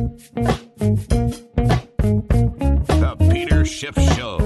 The Peter Schiff Show.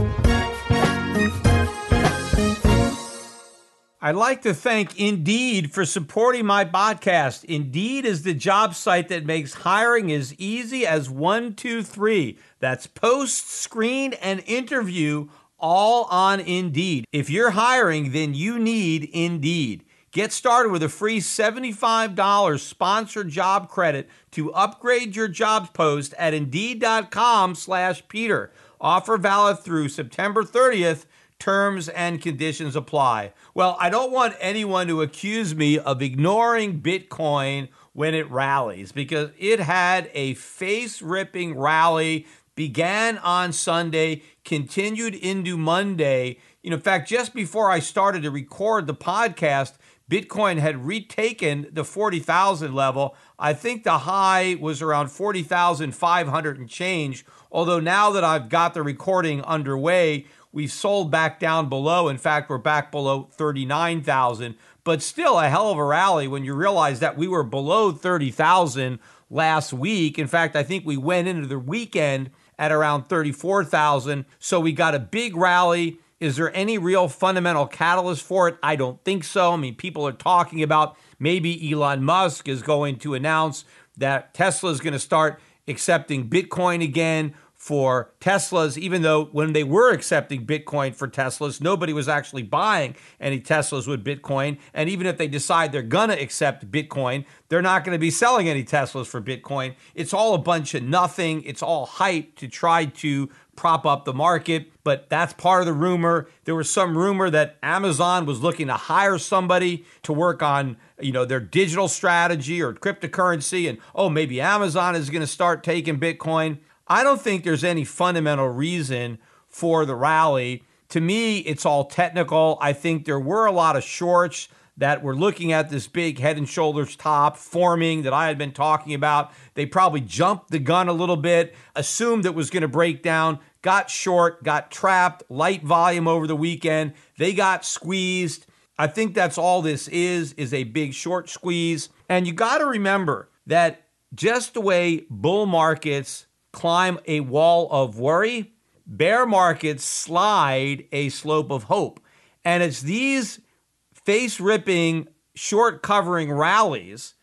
I'd like to thank Indeed for supporting my podcast. Indeed is the job site that makes hiring as easy as 1, 2, 3. That's post, screen, and interview all on Indeed. If you're hiring, then you need Indeed. Get started with a free $75 sponsored job credit to upgrade your job post at Indeed.com/Peter. Offer valid through September 30th. Terms and conditions apply. Well, I don't want anyone to accuse me of ignoring Bitcoin when it rallies, because it had a face-ripping rally, began on Sunday, continued into Monday. In fact, just before I started to record the podcast, Bitcoin had retaken the 40,000 level. I think the high was around 40,500 and change, although now that I've got the recording underway, we've sold back down below. In fact, we're back below 39,000, but still a hell of a rally when you realize that we were below 30,000 last week. In fact, I think we went into the weekend at around 34,000. So we got a big rally. Is there any real fundamental catalyst for it? I don't think so. I mean, people are talking about maybe Elon Musk is going to announce that Tesla is going to start accepting Bitcoin again for Teslas, even though when they were accepting Bitcoin for Teslas, nobody was actually buying any Teslas with Bitcoin. And even if they decide they're going to accept Bitcoin, they're not going to be selling any Teslas for Bitcoin. It's all a bunch of nothing. It's all hype to try to prop up the market. But that's part of the rumor. There was some rumor that Amazon was looking to hire somebody to work on, their digital strategy or cryptocurrency. And, maybe Amazon is going to start taking Bitcoin. I don't think there's any fundamental reason for the rally. To me, it's all technical. I think there were a lot of shorts that were looking at this big head and shoulders top forming that I had been talking about. They probably jumped the gun a little bit, assumed it was going to break down, got short, got trapped, light volume over the weekend. They got squeezed. I think that's all this is a big short squeeze. And you got to remember that just the way bull markets climb a wall of worry, bear markets slide a slope of hope. And it's these face-ripping, short-covering rallies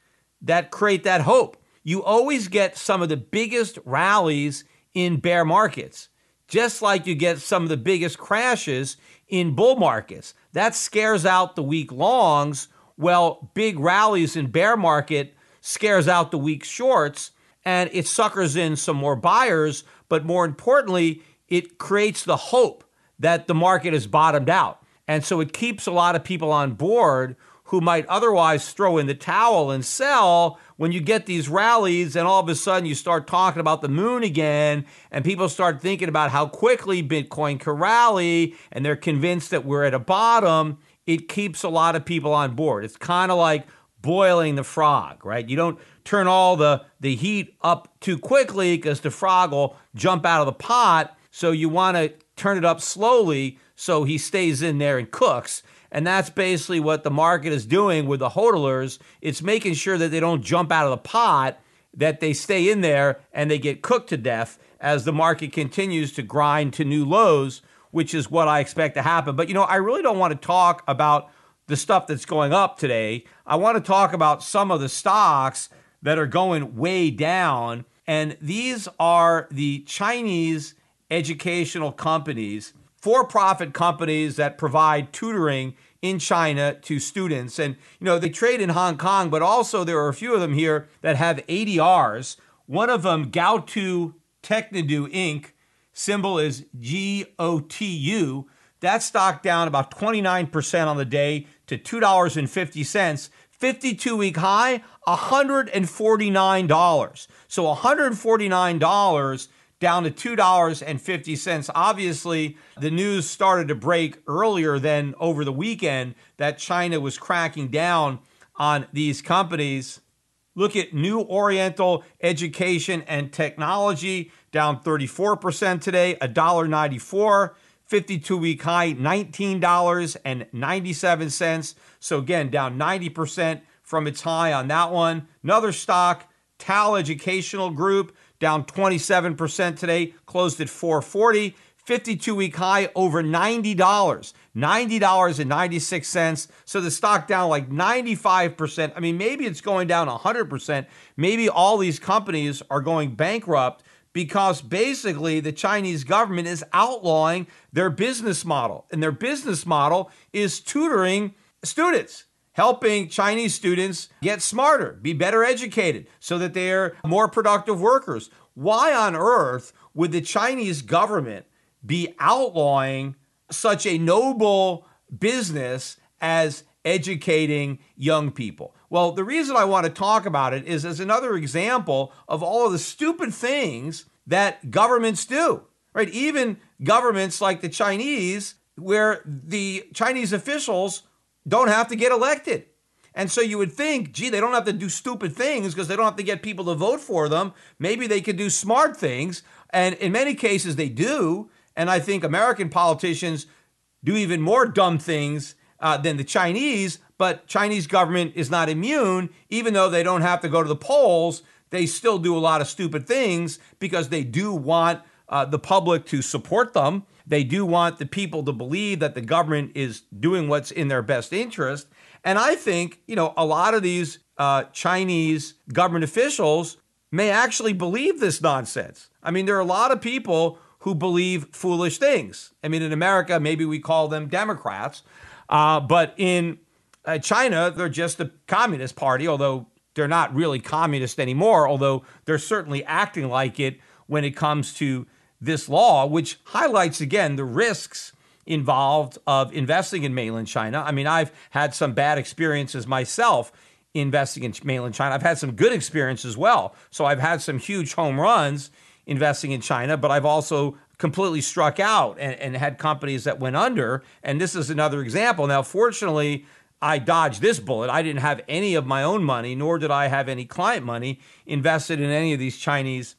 that create that hope. You always get some of the biggest rallies in bear markets, just like you get some of the biggest crashes in bull markets. That scares out the weak longs. Well, big rallies in bear market scares out the weak shorts, and it suckers in some more buyers, but more importantly, it creates the hope that the market has bottomed out. And so it keeps a lot of people on board who might otherwise throw in the towel and sell when you get these rallies and all of a sudden you start talking about the moon again and people start thinking about how quickly Bitcoin can rally and they're convinced that we're at a bottom. It keeps a lot of people on board. It's kind of like boiling the frog, right? You don't turn all the heat up too quickly because the frog will jump out of the pot. So you want to turn it up slowly so he stays in there and cooks. And that's basically what the market is doing with the hodlers. It's making sure that they don't jump out of the pot, that they stay in there and they get cooked to death as the market continues to grind to new lows, which is what I expect to happen. But, I really don't want to talk about the stuff that's going up today. I want to talk about some of the stocks that are going way down. And these are the Chinese educational companies, for-profit companies that provide tutoring in China to students. And, they trade in Hong Kong, but also there are a few of them here that have ADRs. One of them, Gaotu Technidu Inc., symbol is GOTU. That stock down about 29% on the day to $2.50. 52-week high, $149. So $149 down to $2.50. Obviously, the news started to break earlier than over the weekend that China was cracking down on these companies. Look at New Oriental Education and Technology, down 34% today, $1.94. 52-week high, $19.97. So again, down 90% from its high on that one. Another stock, Tal Educational Group down 27% today, closed at 440. 52-week high over $90, $90.96. So the stock down like 95%. I mean, maybe it's going down 100%. Maybe all these companies are going bankrupt because basically the Chinese government is outlawing their business model. And their business model is tutoring students, helping Chinese students get smarter, be better educated so that they're more productive workers. Why on earth would the Chinese government be outlawing such a noble business as educating young people? Well, the reason I want to talk about it is as another example of all of the stupid things that governments do, right? Even governments like the Chinese, where the Chinese officials don't have to get elected. And so you would think, gee, they don't have to do stupid things because they don't have to get people to vote for them. Maybe they could do smart things. And in many cases, they do. And I think American politicians do even more dumb things than the Chinese, but Chinese government is not immune. Even though they don't have to go to the polls, they still do a lot of stupid things because they do want the public to support them. They do want the people to believe that the government is doing what's in their best interest. And I think, a lot of these Chinese government officials may actually believe this nonsense. I mean, there are a lot of people who believe foolish things. I mean, in America, maybe we call them Democrats. But in China, they're just a communist party, although they're not really communist anymore, although they're certainly acting like it when it comes to this law, which highlights, again, the risks involved of investing in mainland China. I mean, I've had some bad experiences myself investing in mainland China. I've had some good experiences as well. So I've had some huge home runs investing in China, but I've also completely struck out and had companies that went under. And this is another example. Now, fortunately, I dodged this bullet. I didn't have any of my own money, nor did I have any client money invested in any of these Chinese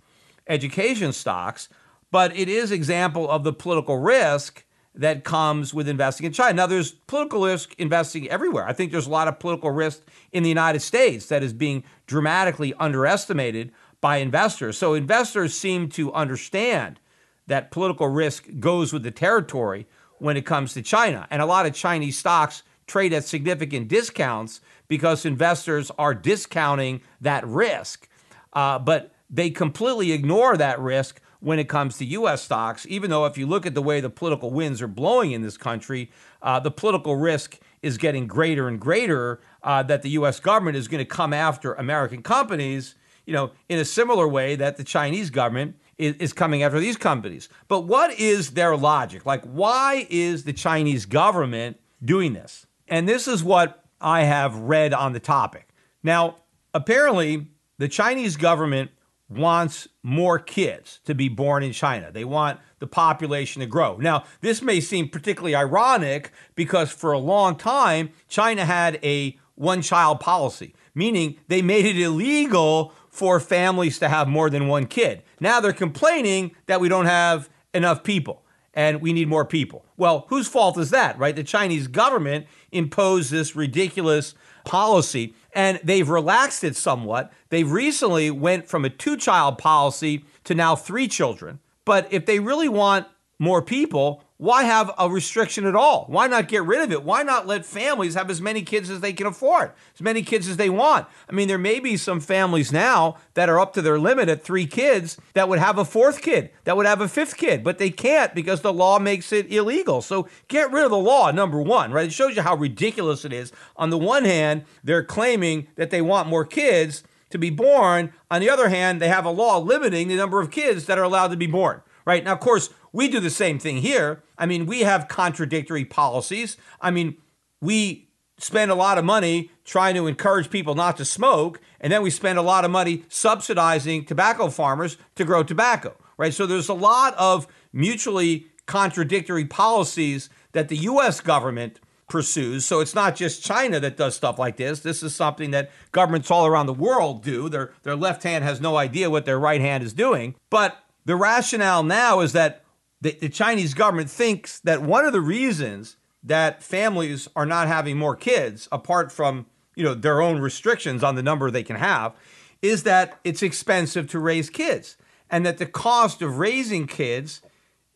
education stocks. But it is an example of the political risk that comes with investing in China. Now, there's political risk investing everywhere. I think there's a lot of political risk in the United States that is being dramatically underestimated by investors. So investors seem to understand that political risk goes with the territory when it comes to China. And a lot of Chinese stocks trade at significant discounts because investors are discounting that risk. But they completely ignore that risk when it comes to U.S. stocks, even though if you look at the way the political winds are blowing in this country, the political risk is getting greater and greater that the U.S. government is going to come after American companies, in a similar way that the Chinese government is coming after these companies. But what is their logic? Like, why is the Chinese government doing this? And this is what I have read on the topic. Now, apparently, the Chinese government wants more kids to be born in China. They want the population to grow. Now, this may seem particularly ironic because for a long time, China had a one-child policy, meaning they made it illegal for families to have more than one kid. Now they're complaining that we don't have enough people and we need more people. Well, whose fault is that, right? The Chinese government imposed this ridiculous policy and they've relaxed it somewhat. They've recently went from a 2-child policy to now 3 children. But if they really want more people, why have a restriction at all? Why not get rid of it? Why not let families have as many kids as they can afford, as many kids as they want? I mean, there may be some families now that are up to their limit at 3 kids that would have a 4th kid, that would have a 5th kid, but they can't because the law makes it illegal. So get rid of the law, number one, right? It shows you how ridiculous it is. On the one hand, they're claiming that they want more kids to be born. On the other hand, they have a law limiting the number of kids that are allowed to be born, right? Now, of course, we do the same thing here. I mean, we have contradictory policies. I mean, we spend a lot of money trying to encourage people not to smoke, and then we spend a lot of money subsidizing tobacco farmers to grow tobacco, right? So there's a lot of mutually contradictory policies that the U.S. government pursues. So it's not just China that does stuff like this. This is something that governments all around the world do. Their left hand has no idea what their right hand is doing. But the rationale now is that the Chinese government thinks that one of the reasons that families are not having more kids, apart from their own restrictions on the number they can have, is that it's expensive to raise kids and that the cost of raising kids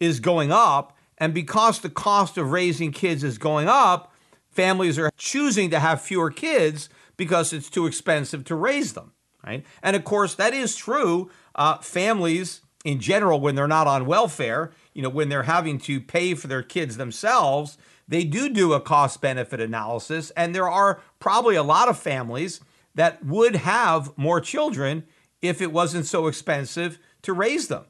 is going up. And because the cost of raising kids is going up, families are choosing to have fewer kids because it's too expensive to raise them, right? And of course, that is true. Families in general, when they're not on welfare, when they're having to pay for their kids themselves, they do a cost-benefit analysis. And there are probably a lot of families that would have more children if it wasn't so expensive to raise them,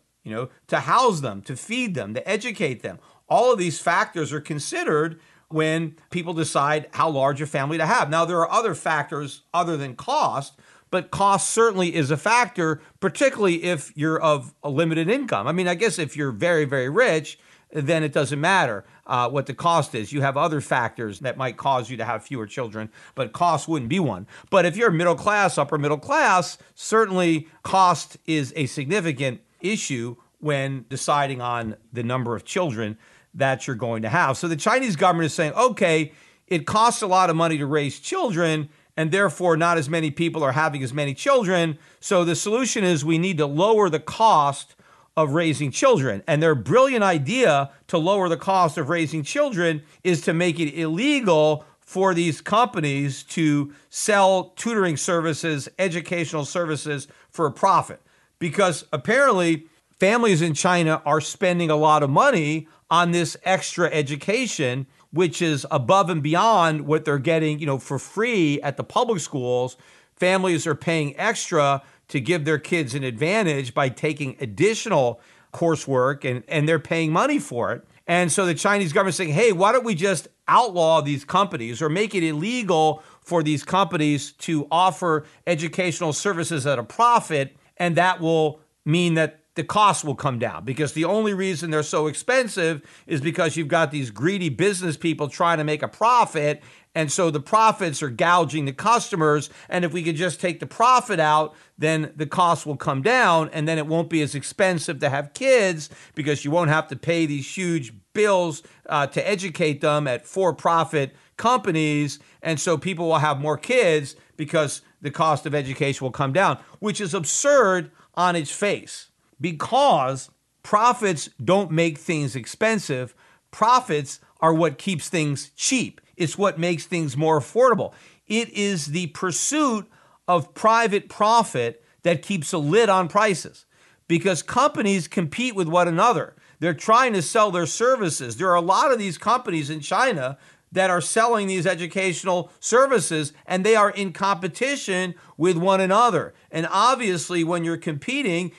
to house them, to feed them, to educate them. All of these factors are considered when people decide how large a family to have. Now, there are other factors other than cost, but cost certainly is a factor, particularly if you're of a limited income. I mean, I guess if you're very, very rich, then it doesn't matter what the cost is. You have other factors that might cause you to have fewer children, but cost wouldn't be one. But if you're middle class, upper middle class, certainly cost is a significant issue when deciding on the number of children that you're going to have. So the Chinese government is saying, okay, it costs a lot of money to raise children, and therefore not as many people are having as many children. So the solution is we need to lower the cost of raising children. And their brilliant idea to lower the cost of raising children is to make it illegal for these companies to sell tutoring services, educational services for a profit. Because apparently families in China are spending a lot of money on this extra education, which is above and beyond what they're getting, for free at the public schools. Families are paying extra to give their kids an advantage by taking additional coursework, and they're paying money for it. And so the Chinese government is saying, hey, why don't we just outlaw these companies or make it illegal for these companies to offer educational services at a profit, and that will mean that the cost will come down, because the only reason they're so expensive is because you've got these greedy business people trying to make a profit. And so the profits are gouging the customers. And if we could just take the profit out, then the cost will come down, and then it won't be as expensive to have kids because you won't have to pay these huge bills to educate them at for-profit companies. And so people will have more kids because the cost of education will come down, which is absurd on its face. Because profits don't make things expensive. Profits are what keeps things cheap. It's what makes things more affordable. It is the pursuit of private profit that keeps a lid on prices, because companies compete with one another. They're trying to sell their services. There are a lot of these companies in China that are selling these educational services, and they are in competition with one another. And obviously, when you're competing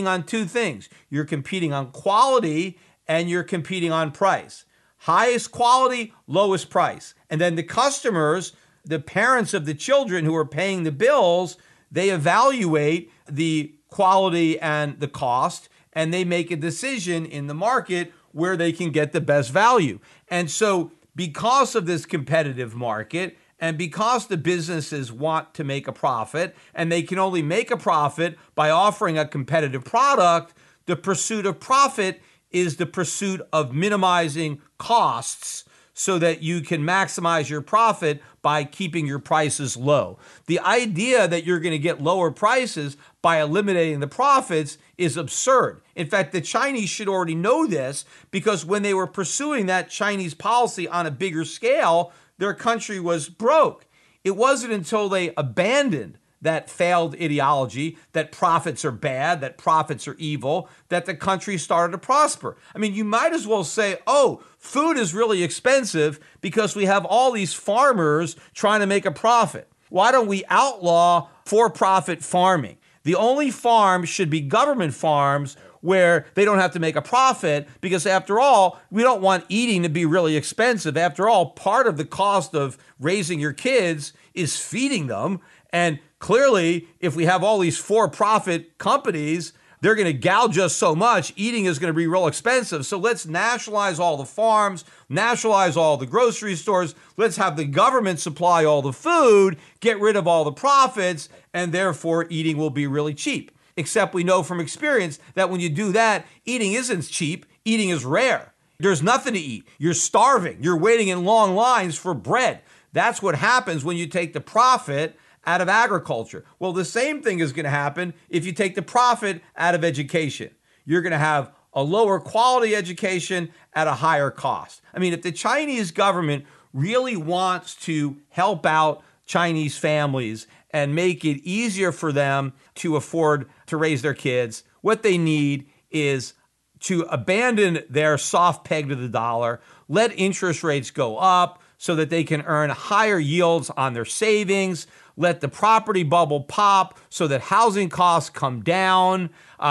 on two things. You're competing on quality, and you're competing on price. Highest quality, lowest price. And then the customers, the parents of the children who are paying the bills, they evaluate the quality and the cost, and they make a decision in the market where they can get the best value. And so because of this competitive market, and because the businesses want to make a profit, and they can only make a profit by offering a competitive product, the pursuit of profit is the pursuit of minimizing costs so that you can maximize your profit by keeping your prices low. The idea that you're going to get lower prices by eliminating the profits is absurd. In fact, the Chinese should already know this, because when they were pursuing that Chinese policy on a bigger scale, their country was broke. It wasn't until they abandoned that failed ideology that profits are bad, that profits are evil, that the country started to prosper. I mean, you might as well say, oh, food is really expensive because we have all these farmers trying to make a profit. Why don't we outlaw for-profit farming? The only farms should be government farms where they don't have to make a profit, because after all, we don't want eating to be really expensive. After all, part of the cost of raising your kids is feeding them. And clearly, if we have all these for-profit companies, they're going to gouge us so much, eating is going to be real expensive. So let's nationalize all the farms, nationalize all the grocery stores. Let's have the government supply all the food, get rid of all the profits, and therefore eating will be really cheap. Except we know from experience that when you do that, eating isn't cheap, eating is rare. There's nothing to eat. You're starving. You're waiting in long lines for bread. That's what happens when you take the profit out of agriculture. Well, the same thing is going to happen if you take the profit out of education. You're going to have a lower quality education at a higher cost. I mean, if the Chinese government really wants to help out Chinese families and make it easier for them to afford to raise their kids, what they need is to abandon their soft peg to the dollar, let interest rates go up so that they can earn higher yields on their savings, let the property bubble pop so that housing costs come down,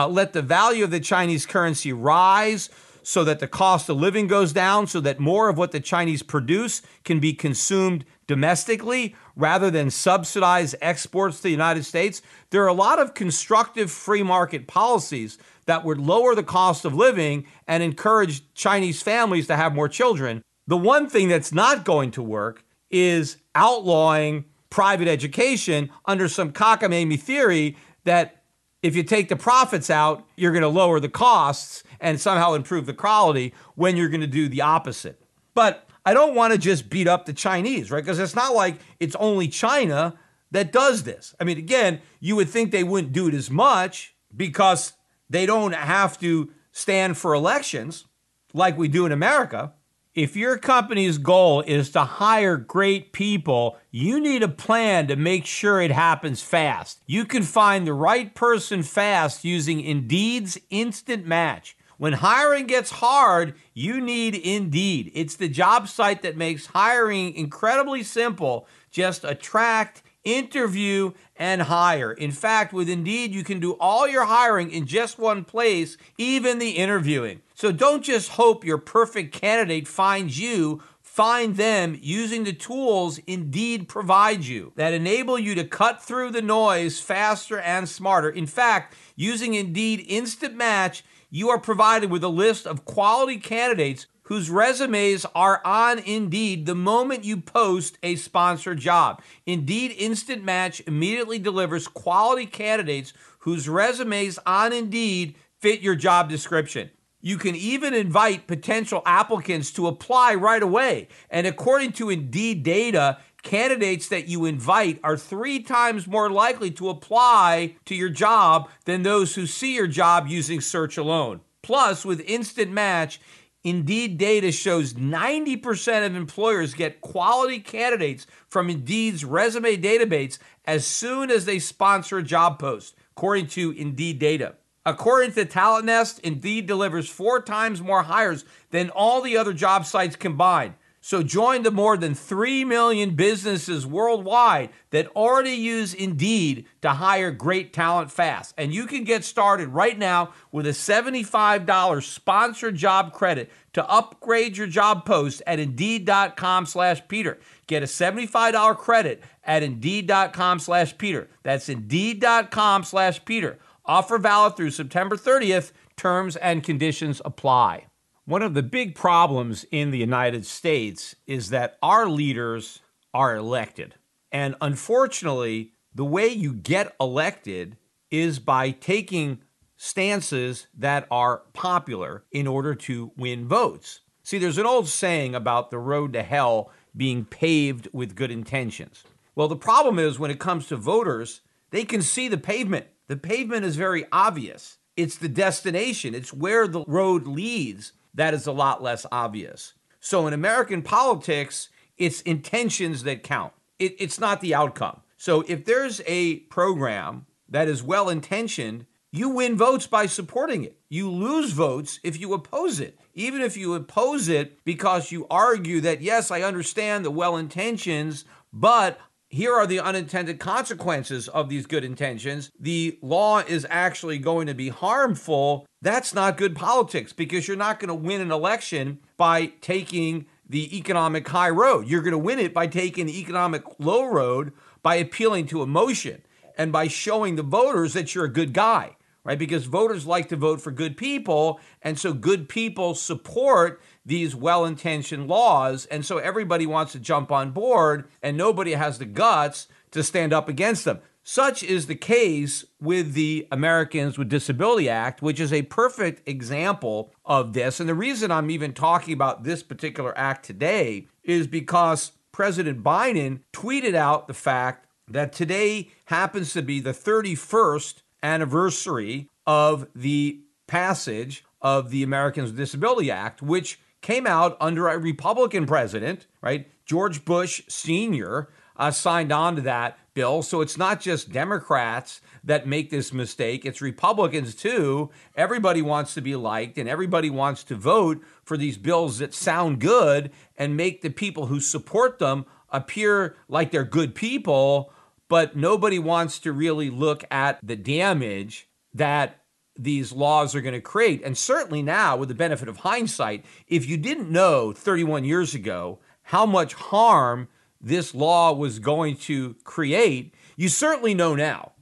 let the value of the Chinese currency rise so that the cost of living goes down, so that more of what the Chinese produce can be consumed domestically rather than subsidize exports to the United States. There are a lot of constructive free market policies that would lower the cost of living and encourage Chinese families to have more children. The one thing that's not going to work is outlawing private education under some cockamamie theory that if you take the profits out, you're going to lower the costs and somehow improve the quality, when you're going to do the opposite. But I don't want to just beat up the Chinese, right? Because it's not like it's only China that does this. I mean, again, you would think they wouldn't do it as much because they don't have to stand for elections like we do in America. If your company's goal is to hire great people, you need a plan to make sure it happens fast. You can find the right person fast using Indeed's Instant Match. When hiring gets hard, you need Indeed. It's the job site that makes hiring incredibly simple. Just attract, interview, and hire. In fact, with Indeed, you can do all your hiring in just one place, even the interviewing. So don't just hope your perfect candidate finds you. Find them using the tools Indeed provides you that enable you to cut through the noise faster and smarter. In fact, using Indeed Instant Match, you are provided with a list of quality candidates whose resumes are on Indeed the moment you post a sponsored job. Indeed Instant Match immediately delivers quality candidates whose resumes on Indeed fit your job description. You can even invite potential applicants to apply right away. And according to Indeed data, candidates that you invite are 3 times more likely to apply to your job than those who see your job using search alone. Plus, with Instant Match, Indeed data shows 90% of employers get quality candidates from Indeed's resume database as soon as they sponsor a job post, according to Indeed data. According to Talent Nest, Indeed delivers 4 times more hires than all the other job sites combined. So join the more than 3 million businesses worldwide that already use Indeed to hire great talent fast. And you can get started right now with a $75 sponsored job credit to upgrade your job post at Indeed.com/Peter. Get a $75 credit at Indeed.com/Peter. That's Indeed.com/Peter. Offer valid through September 30th. Terms and conditions apply. One of the big problems in the United States is that our leaders are elected. And unfortunately, the way you get elected is by taking stances that are popular in order to win votes. See, there's an old saying about the road to hell being paved with good intentions. Well, the problem is when it comes to voters, they can see the pavement. The pavement is very obvious. It's the destination. It's where the road leads that is a lot less obvious. So in American politics, it's intentions that count. It's not the outcome. So if there's a program that is well-intentioned, you win votes by supporting it. You lose votes if you oppose it. Even if you oppose it because you argue that, yes, I understand the well-intentions, but here are the unintended consequences of these good intentions. The law is actually going to be harmful. That's not good politics because you're not going to win an election by taking the economic high road. You're going to win it by taking the economic low road, by appealing to emotion and by showing the voters that you're a good guy, right? Because voters like to vote for good people, and so good people support these well-intentioned laws, and so everybody wants to jump on board, and nobody has the guts to stand up against them. Such is the case with the Americans with Disability Act, which is a perfect example of this. And the reason I'm even talking about this particular act today is because President Biden tweeted out the fact that today happens to be the 31st anniversary of the passage of the Americans with Disability Act, which came out under a Republican president, right? George Bush Sr. Signed on to that bill. So it's not just Democrats that make this mistake, it's Republicans too. Everybody wants to be liked and everybody wants to vote for these bills that sound good and make the people who support them appear like they're good people, but nobody wants to really look at the damage that these laws are going to create. And certainly now, with the benefit of hindsight, if you didn't know 31 years ago how much harm this law was going to create, you certainly know now.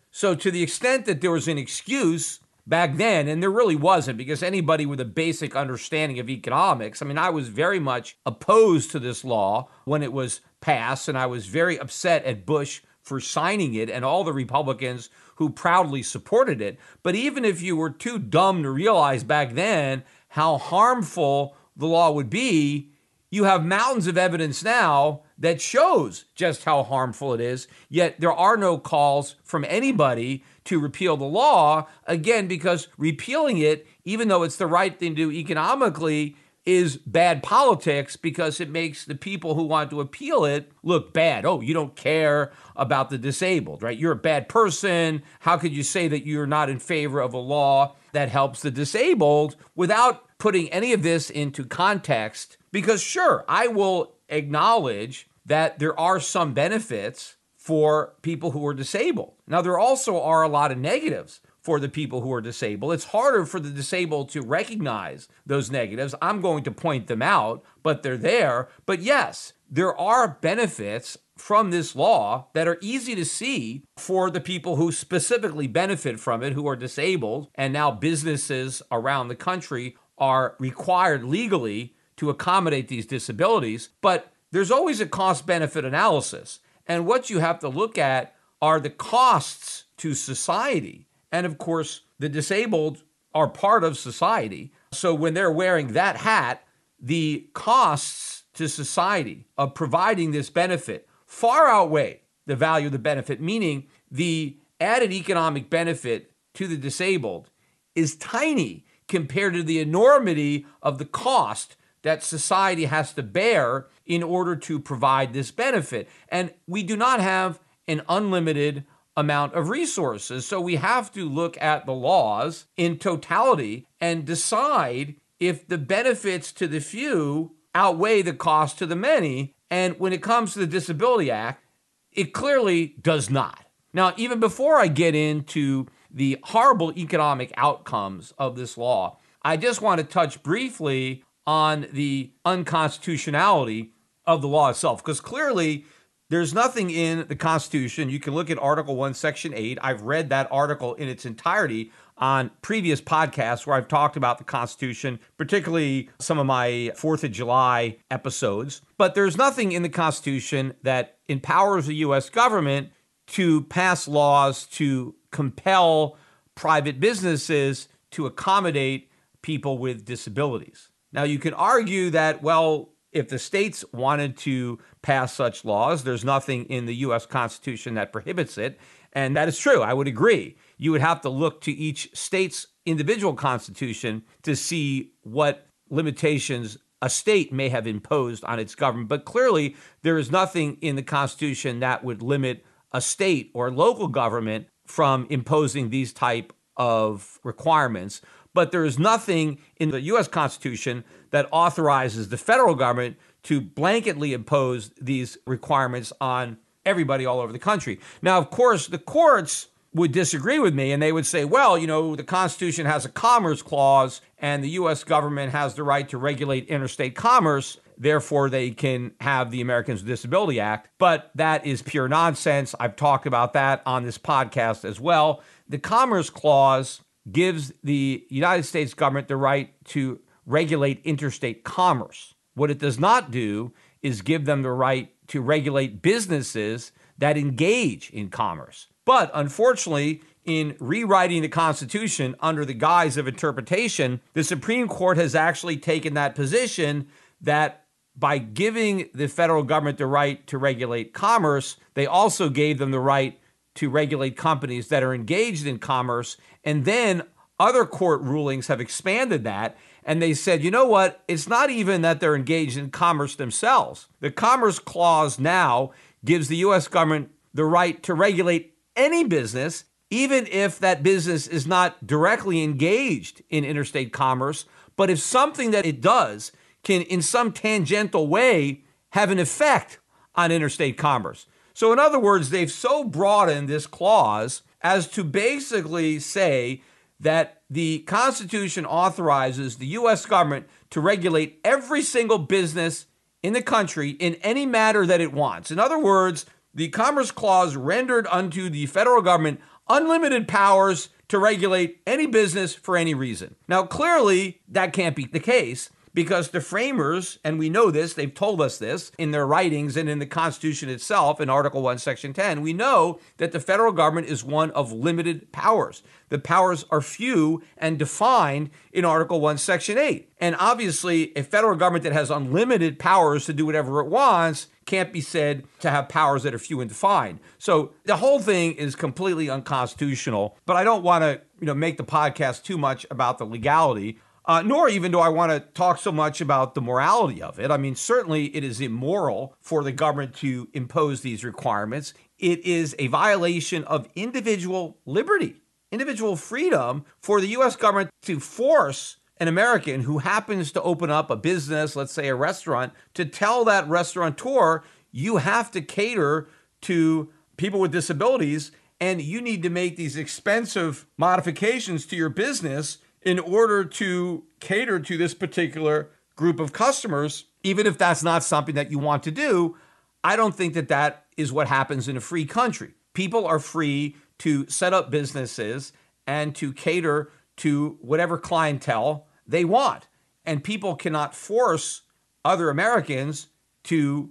So to the extent that there was an excuse back then, and there really wasn't, because anybody with a basic understanding of economics, I mean, I was very much opposed to this law when it was passed, and I was very upset at Bush for signing it and all the Republicans who proudly supported it. But even if you were too dumb to realize back then how harmful the law would be, you have mountains of evidence now that shows just how harmful it is, yet there are no calls from anybody to repeal the law, again, because repealing it, even though it's the right thing to do economically, is bad politics because it makes the people who want to appeal it look bad. Oh, you don't care about the disabled, right? You're a bad person. How could you say that you're not in favor of a law that helps the disabled without putting any of this into context? Because sure, I will acknowledge that there are some benefits for people who are disabled. Now, there also are a lot of negatives for the people who are disabled. It's harder for the disabled to recognize those negatives. I'm going to point them out, but they're there. But yes, there are benefits from this law that are easy to see for the people who specifically benefit from it, who are disabled. And now businesses around the country are required legally to accommodate these disabilities. But there's always a cost-benefit analysis. And what you have to look at are the costs to society. And of course, the disabled are part of society. So when they're wearing that hat, the costs to society of providing this benefit far outweigh the value of the benefit, meaning the added economic benefit to the disabled is tiny compared to the enormity of the cost that society has to bear in order to provide this benefit. And we do not have an unlimited amount of resources. So we have to look at the laws in totality and decide if the benefits to the few outweigh the cost to the many. And when it comes to the Disability Act, it clearly does not. Now, even before I get into the horrible economic outcomes of this law, I just want to touch briefly on the unconstitutionality of the law itself, because clearly there's nothing in the Constitution. You can look at Article 1, Section 8. I've read that article in its entirety on previous podcasts where I've talked about the Constitution, particularly some of my 4th of July episodes. But there's nothing in the Constitution that empowers the U.S. government to pass laws to compel private businesses to accommodate people with disabilities. Now, you can argue that, well, if the states wanted to pass such laws, there's nothing in the U.S. Constitution that prohibits it. And that is true. I would agree. You would have to look to each state's individual constitution to see what limitations a state may have imposed on its government. But clearly, there is nothing in the Constitution that would limit a state or local government from imposing these type of requirements. But there is nothing in the U.S. Constitution that authorizes the federal government to blanketly impose these requirements on everybody all over the country. Now, of course, the courts would disagree with me, and they would say, well, you know, the Constitution has a commerce clause, and the U.S. government has the right to regulate interstate commerce. Therefore, they can have the Americans with Disability Act. But that is pure nonsense. I've talked about that on this podcast as well. The Commerce Clause gives the United States government the right to regulate interstate commerce. What it does not do is give them the right to regulate businesses that engage in commerce. But unfortunately, in rewriting the Constitution under the guise of interpretation, the Supreme Court has actually taken that position that by giving the federal government the right to regulate commerce, they also gave them the right to regulate companies that are engaged in commerce. And then other court rulings have expanded that. And they said, you know what? It's not even that they're engaged in commerce themselves. The Commerce Clause now gives the U.S. government the right to regulate any business, even if that business is not directly engaged in interstate commerce. But if something that it does can, in some tangential way, have an effect on interstate commerce. So in other words, they've so broadened this clause as to basically say that the Constitution authorizes the U.S. government to regulate every single business in the country in any matter that it wants. In other words, the Commerce Clause rendered unto the federal government unlimited powers to regulate any business for any reason. Now, clearly, that can't be the case, because the framers, and we know this, they've told us this in their writings and in the Constitution itself, in Article 1, Section 10, we know that the federal government is one of limited powers. The powers are few and defined in Article 1, Section 8. And obviously, a federal government that has unlimited powers to do whatever it wants can't be said to have powers that are few and defined. So the whole thing is completely unconstitutional, but I don't want to make the podcast too much about the legality. Nor even do I want to talk so much about the morality of it. I mean, certainly it is immoral for the government to impose these requirements. It is a violation of individual liberty, individual freedom for the U.S. government to force an American who happens to open up a business, let's say a restaurant, to tell that restaurateur, you have to cater to people with disabilities and you need to make these expensive modifications to your business in order to cater to this particular group of customers, even if that's not something that you want to do. I don't think that that is what happens in a free country. People are free to set up businesses and to cater to whatever clientele they want. And people cannot force other Americans to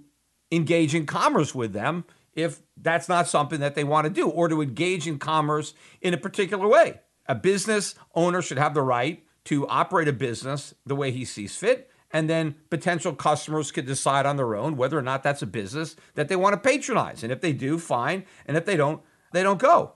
engage in commerce with them if that's not something that they want to do, or to engage in commerce in a particular way. A business owner should have the right to operate a business the way he sees fit, and then potential customers could decide on their own whether or not that's a business that they want to patronize. And if they do, fine. And if they don't go.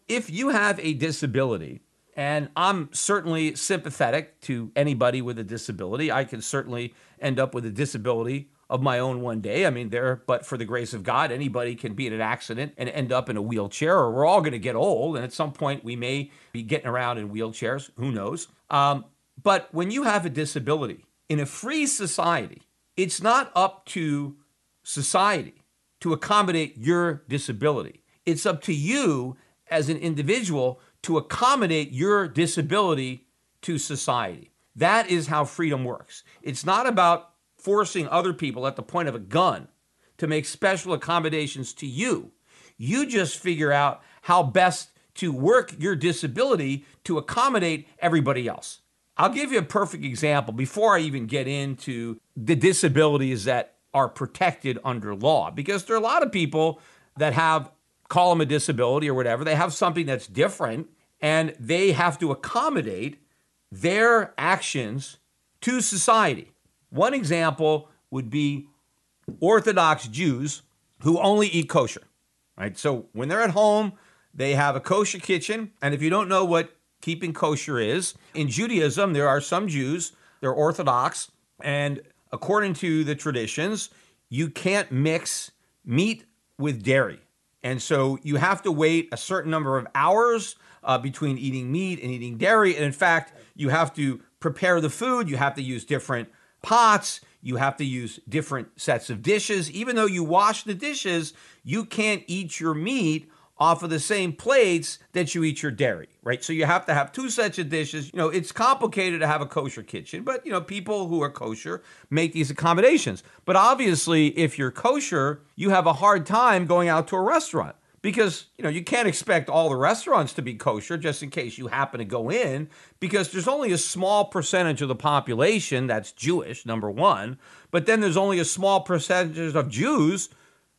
If you have a disability, and I'm certainly sympathetic to anybody with a disability, I can certainly end up with a disability of my own one day. I mean, but for the grace of God, anybody can be in an accident and end up in a wheelchair, or we're all going to get old. And at some point we may be getting around in wheelchairs. Who knows? But when you have a disability in a free society, it's not up to society to accommodate your disability. It's up to you as an individual to accommodate your disability to society. That is how freedom works. It's not about forcing other people at the point of a gun to make special accommodations to you. You just figure out how best to work your disability to accommodate everybody else. I'll give you a perfect example before I even get into the disabilities that are protected under law, because there are a lot of people that call them a disability or whatever, they have something that's different and they have to accommodate their actions to society. One example would be Orthodox Jews who only eat kosher, right? So when they're at home, they have a kosher kitchen. And if you don't know what keeping kosher is, in Judaism, there are some Jews, they're Orthodox, and according to the traditions, you can't mix meat with dairy. And so you have to wait a certain number of hours between eating meat and eating dairy. And in fact, you have to prepare the food. You have to use different pots. You have to use different sets of dishes. Even though you wash the dishes, you can't eat your meat off of the same plates that you eat your dairy, right? So you have to have two sets of dishes. It's complicated to have a kosher kitchen, but, people who are kosher make these accommodations. But obviously, if you're kosher, you have a hard time going out to a restaurant because, you can't expect all the restaurants to be kosher just in case you happen to go in, because there's only a small percentage of the population that's Jewish, number one, but then there's only a small percentage of Jews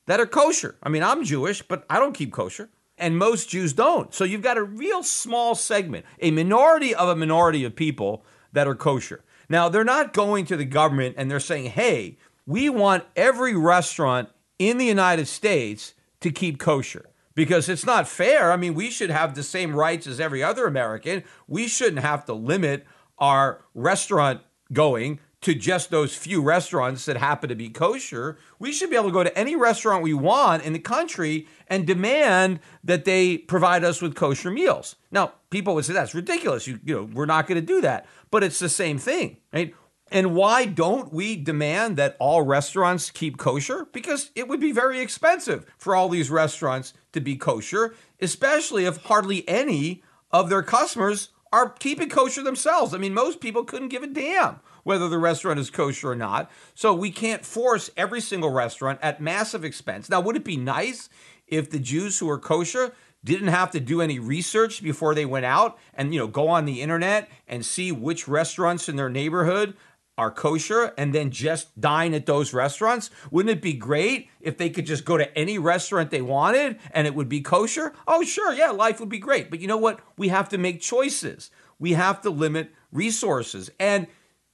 that are kosher. I mean, I'm Jewish, but I don't keep kosher, and most Jews don't. So you've got a real small segment, a minority of people that are kosher. Now, they're not going to the government and they're saying, hey, we want every restaurant in the United States to keep kosher because it's not fair. I mean, we should have the same rights as every other American. We shouldn't have to limit our restaurant going to just those few restaurants that happen to be kosher. We should be able to go to any restaurant we want in the country and demand that they provide us with kosher meals. Now, people would say that's ridiculous. We're not going to do that. But it's the same thing, right? And why don't we demand that all restaurants keep kosher? Because it would be very expensive for all these restaurants to be kosher, especially if hardly any of their customers are keeping kosher themselves. I mean, most people couldn't give a damn whether the restaurant is kosher or not. So we can't force every single restaurant at massive expense. Now, would it be nice if the Jews who are kosher didn't have to do any research before they went out and, go on the internet and see which restaurants in their neighborhood are kosher and then just dine at those restaurants? Wouldn't it be great if they could just go to any restaurant they wanted and it would be kosher? Oh, sure, yeah, life would be great. But you know what? We have to make choices. We have to limit resources. And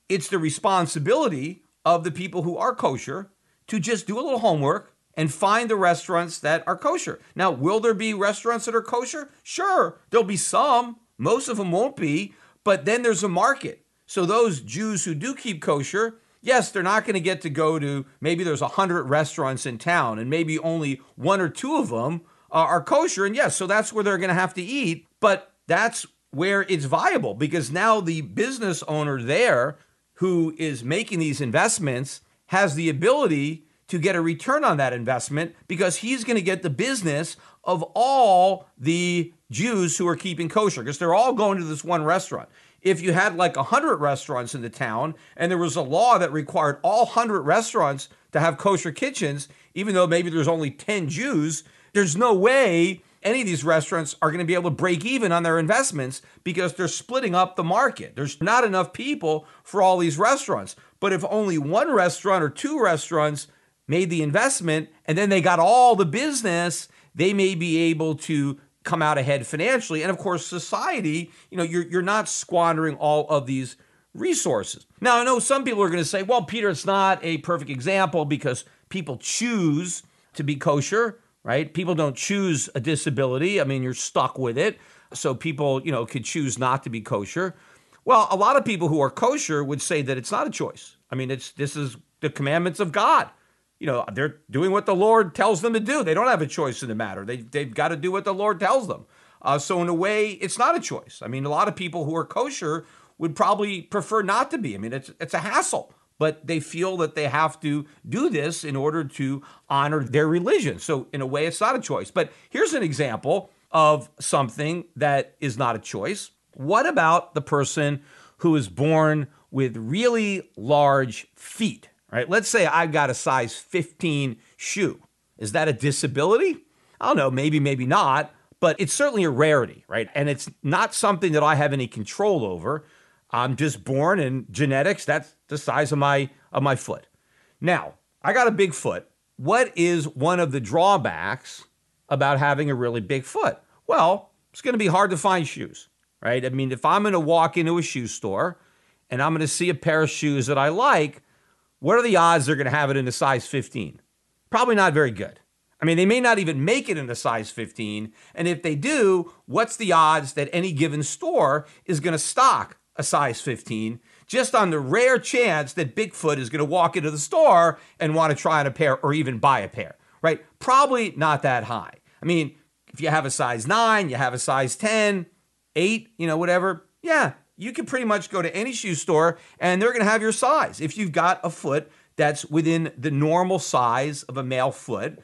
it's the responsibility of the people who are kosher to just do a little homework and find the restaurants that are kosher. Now, will there be restaurants that are kosher? Sure, there'll be some. Most of them won't be, but then there's a market. So those Jews who do keep kosher, yes, they're not going to get to go to, maybe there's 100 restaurants in town and maybe only one or two of them are kosher. And yes, so that's where they're going to have to eat. But that's where it's viable because now the business owner there who is making these investments has the ability to get a return on that investment because he's going to get the business of all the Jews who are keeping kosher because they're all going to this one restaurant. If you had like 100 restaurants in the town and there was a law that required all 100 restaurants to have kosher kitchens, even though maybe there's only 10 Jews, there's no way any of these restaurants are going to be able to break even on their investments because they're splitting up the market. There's not enough people for all these restaurants. But if only one restaurant or two restaurants made the investment and then they got all the business, they may be able to come out ahead financially. And of course, society, you're not squandering all of these resources. Now, I know some people are going to say, well, Peter, it's not a perfect example because people choose to be kosher, right? People don't choose a disability. I mean, you're stuck with it. So people, could choose not to be kosher. Well, a lot of people who are kosher would say that it's not a choice. I mean, this is the commandments of God. They're doing what the Lord tells them to do. They don't have a choice in the matter. They've got to do what the Lord tells them. So in a way, it's not a choice. I mean, a lot of people who are kosher would probably prefer not to be. I mean, it's a hassle, but they feel that they have to do this in order to honor their religion. So in a way, it's not a choice. But here's an example of something that is not a choice. What about the person who is born with really large feet? Right? Let's say I've got a size 15 shoe. Is that a disability? I don't know, maybe not, but it's certainly a rarity, right? And it's not something that I have any control over. I'm just born and genetics, that's the size of my foot. Now, I got a big foot. What is one of the drawbacks about having a really big foot? Well, it's going to be hard to find shoes, right? I mean, if I'm going to walk into a shoe store and I'm going to see a pair of shoes that I like, what are the odds they're going to have it in a size 15? Probably not very good. I mean, they may not even make it in a size 15. And if they do, what's the odds that any given store is going to stock a size 15 just on the rare chance that Bigfoot is going to walk into the store and want to try on a pair or even buy a pair, right? Probably not that high. I mean, if you have a size 9, you have a size 10, 8, whatever, yeah, you can pretty much go to any shoe store and they're going to have your size. If you've got a foot that's within the normal size of a male foot,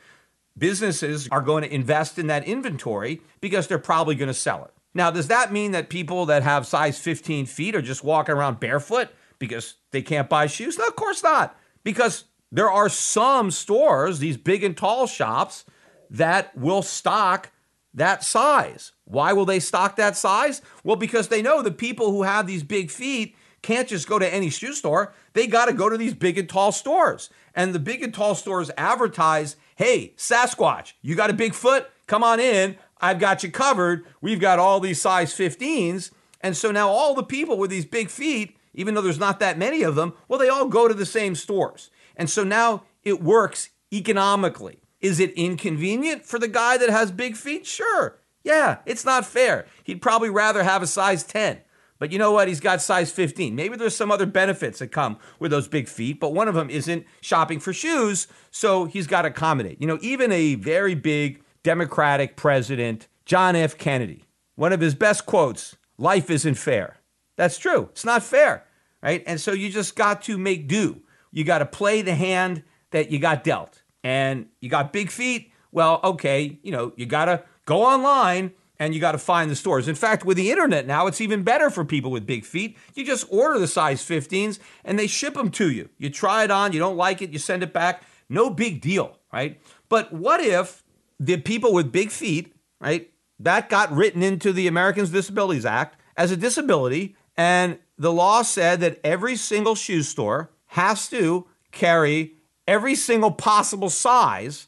businesses are going to invest in that inventory because they're probably going to sell it. Now, does that mean that people that have size 15 feet are just walking around barefoot because they can't buy shoes? No, of course not. Because there are some stores, these big and tall shops, that will stock that size. Why will they stock that size? Well, because they know the people who have these big feet can't just go to any shoe store. They got to go to these big and tall stores. And the big and tall stores advertise, hey, Sasquatch, you got a big foot? Come on in. I've got you covered. We've got all these size 15s. And so now all the people with these big feet, even though there's not that many of them, well, they all go to the same stores. And so now it works economically. Is it inconvenient for the guy that has big feet? Sure. Yeah, it's not fair. He'd probably rather have a size 10. But you know what? He's got size 15. Maybe there's some other benefits that come with those big feet, but one of them isn't shopping for shoes, so he's got to accommodate. Even a very big Democratic president, John F. Kennedy, one of his best quotes, life isn't fair. That's true. It's not fair, right? And so you just got to make do. You got to play the hand that you got dealt. And you got big feet, well, okay, you got to go online and you got to find the stores. In fact, with the internet now, it's even better for people with big feet. You just order the size 15s and they ship them to you. You try it on, you don't like it, you send it back. No big deal, right? But what if the people with big feet, right, that got written into the Americans with Disabilities Act as a disability, and the law said that every single shoe store has to carry every single possible size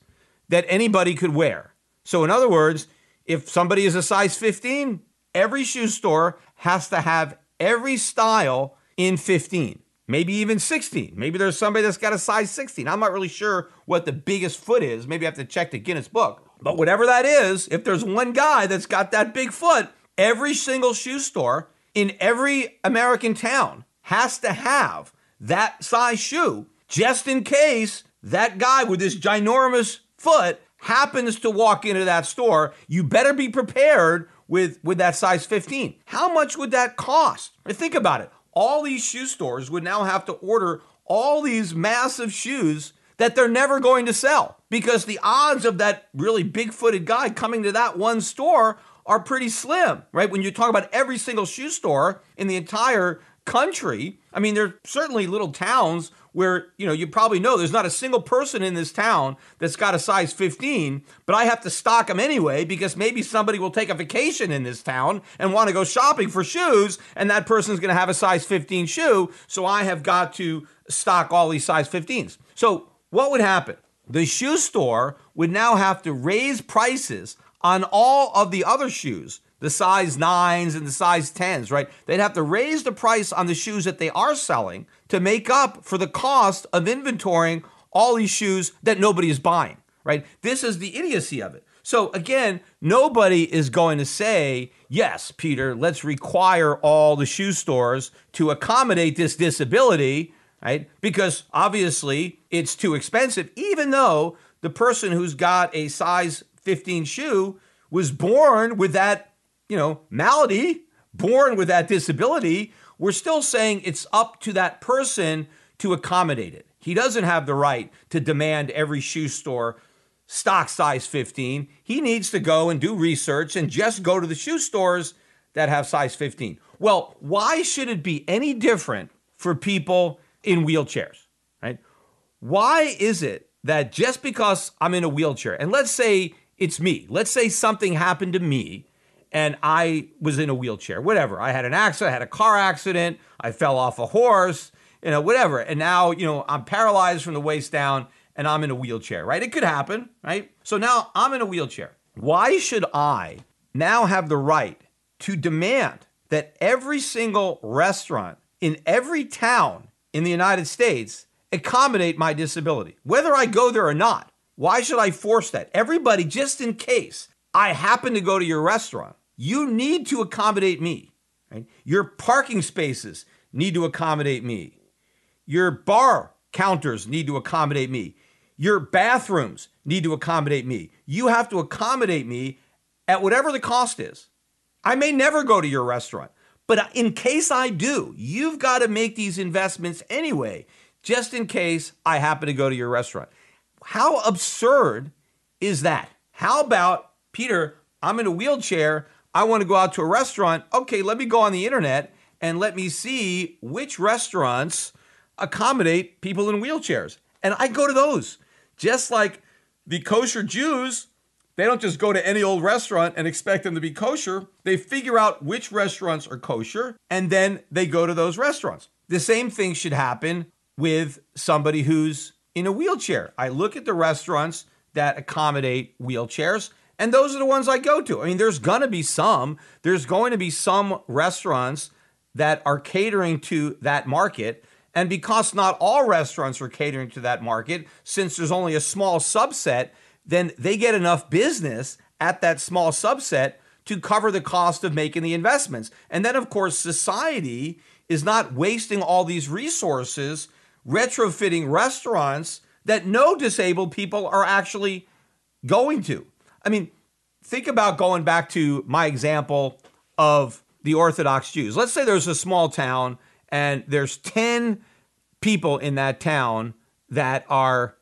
that anybody could wear. So in other words, if somebody is a size 15, every shoe store has to have every style in 15, maybe even 16. Maybe there's somebody that's got a size 16. I'm not really sure what the biggest foot is. Maybe I have to check the Guinness book. But whatever that is, if there's one guy that's got that big foot, every single shoe store in every American town has to have that size shoe just in case that guy with this ginormous foot happens to walk into that store. You better be prepared with that size 15. How much would that cost? Think about it. All these shoe stores would now have to order all these massive shoes that they're never going to sell because the odds of that really big-footed guy coming to that one store are pretty slim, right? When you talk about every single shoe store in the entire country, I mean, there are certainly little towns where, you probably know there's not a single person in this town that's got a size 15, but I have to stock them anyway because maybe somebody will take a vacation in this town and want to go shopping for shoes, and that person's going to have a size 15 shoe, so I have got to stock all these size 15s. So what would happen? The shoe store would now have to raise prices on all of the other shoes, the size 9s and the size 10s, right? They'd have to raise the price on the shoes that they are selling to make up for the cost of inventorying all these shoes that nobody is buying, right? This is the idiocy of it. So again, nobody is going to say, yes, Peter, let's require all the shoe stores to accommodate this disability, right? Because obviously it's too expensive, even though the person who's got a size 15 shoe was born with that, malady, born with that disability. We're still saying it's up to that person to accommodate it. He doesn't have the right to demand every shoe store stock size 15. He needs to go and do research and just go to the shoe stores that have size 15. Well, why should it be any different for people in wheelchairs, right? Why is it that just because I'm in a wheelchair, and let's say it's me, let's say something happened to me and I was in a wheelchair, whatever. I had an accident, I had a car accident, I fell off a horse, whatever. And now, I'm paralyzed from the waist down and I'm in a wheelchair, right? It could happen, right? So now I'm in a wheelchair. Why should I now have the right to demand that every single restaurant in every town in the United States accommodate my disability, whether I go there or not? Why should I force that? Everybody, just in case I happen to go to your restaurant, you need to accommodate me, right? Your parking spaces need to accommodate me. Your bar counters need to accommodate me. Your bathrooms need to accommodate me. You have to accommodate me at whatever the cost is. I may never go to your restaurant, but in case I do, you've got to make these investments anyway, just in case I happen to go to your restaurant. How absurd is that? How about, Peter, I'm in a wheelchair, I want to go out to a restaurant. Okay, let me go on the internet and let me see which restaurants accommodate people in wheelchairs. And I go to those. Just like the kosher Jews, they don't just go to any old restaurant and expect them to be kosher. They figure out which restaurants are kosher, and then they go to those restaurants. The same thing should happen with somebody who's in a wheelchair. I look at the restaurants that accommodate wheelchairs, and those are the ones I go to. I mean, there's going to be some restaurants that are catering to that market, And because not all restaurants are catering to that market, since there's only a small subset, then they get enough business at that small subset to cover the cost of making the investments. And then, of course, society is not wasting all these resources retrofitting restaurants that no disabled people are actually going to. I mean, think about going back to my example of the Orthodox Jews. Let's say there's a small town and there's 10 people in that town that are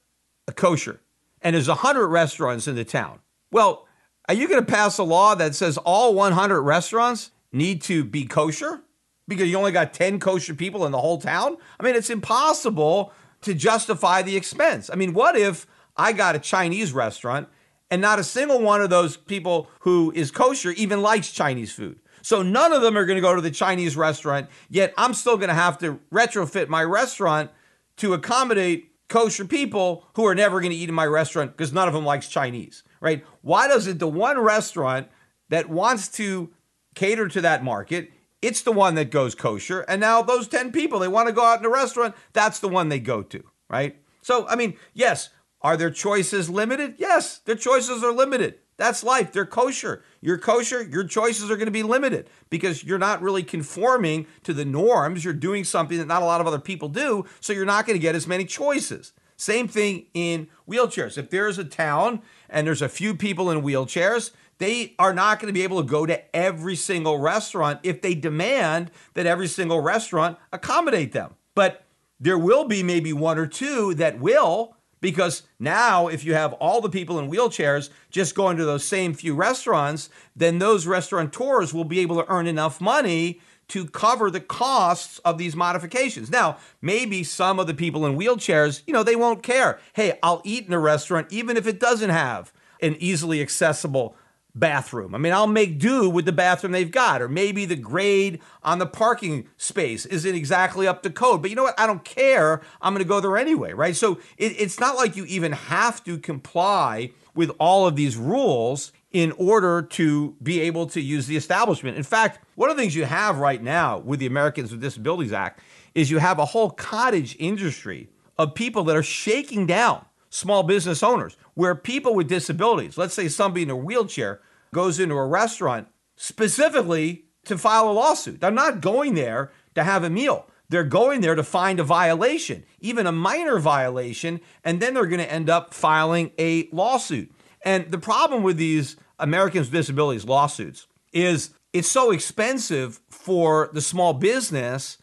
kosher, and there's 100 restaurants in the town. Well, are you going to pass a law that says all 100 restaurants need to be kosher because you only got 10 kosher people in the whole town? I mean, it's impossible to justify the expense. I mean, what if I got a Chinese restaurant and not a single one of those people who is kosher even likes Chinese food? So none of them are going to go to the Chinese restaurant, yet I'm still going to have to retrofit my restaurant to accommodate kosher people who are never going to eat in my restaurant because none of them likes Chinese, right? Why doesn't the one restaurant that wants to cater to that market, it's the one that goes kosher, and now those 10 people, they want to go out in a restaurant, that's the one they go to, right? So, I mean, yes, are their choices limited? Yes, their choices are limited. That's life. They're kosher. You're kosher. Your choices are going to be limited because you're not really conforming to the norms. You're doing something that not a lot of other people do, so you're not going to get as many choices. Same thing in wheelchairs. If there's a town and there's a few people in wheelchairs, they are not going to be able to go to every single restaurant if they demand that every single restaurant accommodate them. But there will be maybe one or two that will, because now if you have all the people in wheelchairs just going to those same few restaurants, then those restaurateurs will be able to earn enough money to cover the costs of these modifications. Now, maybe some of the people in wheelchairs, they won't care. Hey, I'll eat in a restaurant even if it doesn't have an easily accessible bathroom. I mean, I'll make do with the bathroom they've got, or maybe the grade on the parking space isn't exactly up to code. But you know what? I don't care. I'm going to go there anyway, right? So it's not like you even have to comply with all of these rules in order to be able to use the establishment. In fact, one of the things you have right now with the Americans with Disabilities Act is you have a whole cottage industry of people that are shaking down small business owners, where people with disabilities, let's say somebody in a wheelchair, goes into a restaurant specifically to file a lawsuit. They're not going there to have a meal. They're going there to find a violation, even a minor violation, and then they're going to end up filing a lawsuit. And the problem with these Americans with Disabilities lawsuits is it's so expensive for the small business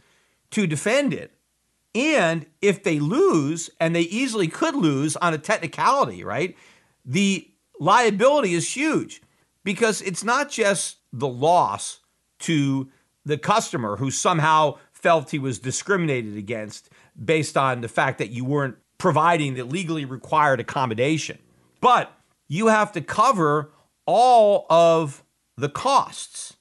to defend it. And if they lose, and they easily could lose on a technicality, right, the liability is huge because it's not just the loss to the customer who somehow felt he was discriminated against based on the fact that you weren't providing the legally required accommodation, but you have to cover all of the costs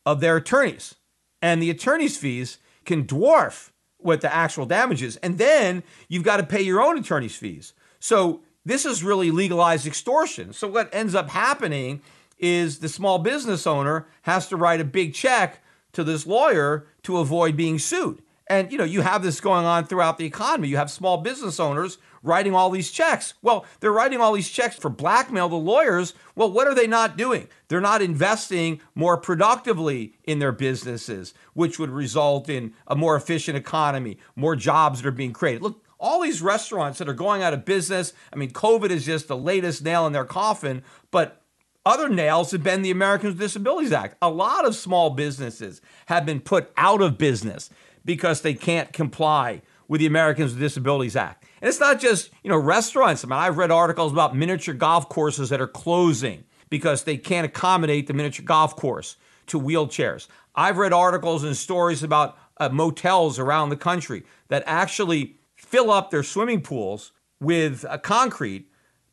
of their attorneys. And the attorney's fees can dwarf what the actual damage is. And then you've got to pay your own attorney's fees. So this is really legalized extortion. So what ends up happening is the small business owner has to write a big check to this lawyer to avoid being sued. And, you have this going on throughout the economy. You have small business owners writing all these checks. Well, they're writing all these checks for blackmail to lawyers. Well, what are they not doing? They're not investing more productively in their businesses, which would result in a more efficient economy, more jobs that are being created. Look, all these restaurants that are going out of business, I mean, COVID is just the latest nail in their coffin, but other nails have been the Americans with Disabilities Act. A lot of small businesses have been put out of business because they can't comply with the Americans with Disabilities Act. And it's not just, restaurants. I mean, I've read articles about miniature golf courses that are closing because they can't accommodate the miniature golf course to wheelchairs. I've read articles and stories about motels around the country that actually fill up their swimming pools with concrete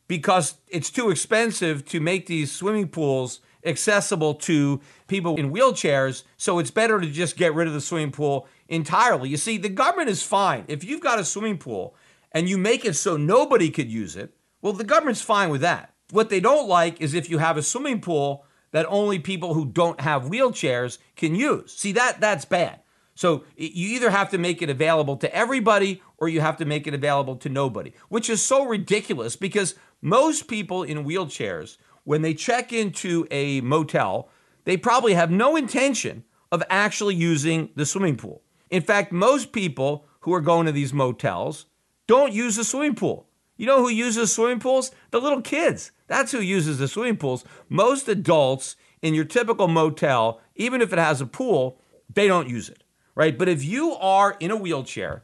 because it's too expensive to make these swimming pools accessible to people in wheelchairs. So it's better to just get rid of the swimming pool entirely. You see, the government is fine. If you've got a swimming pool and you make it so nobody could use it, well, the government's fine with that. What they don't like is if you have a swimming pool that only people who don't have wheelchairs can use. See, that's bad. So you either have to make it available to everybody or you have to make it available to nobody, which is so ridiculous because most people in wheelchairs, when they check into a motel, they probably have no intention of actually using the swimming pool. In fact, most people who are going to these motels don't use the swimming pool. You know who uses swimming pools? The little kids. That's who uses the swimming pools. Most adults in your typical motel, even if it has a pool, they don't use it, right? But if you are in a wheelchair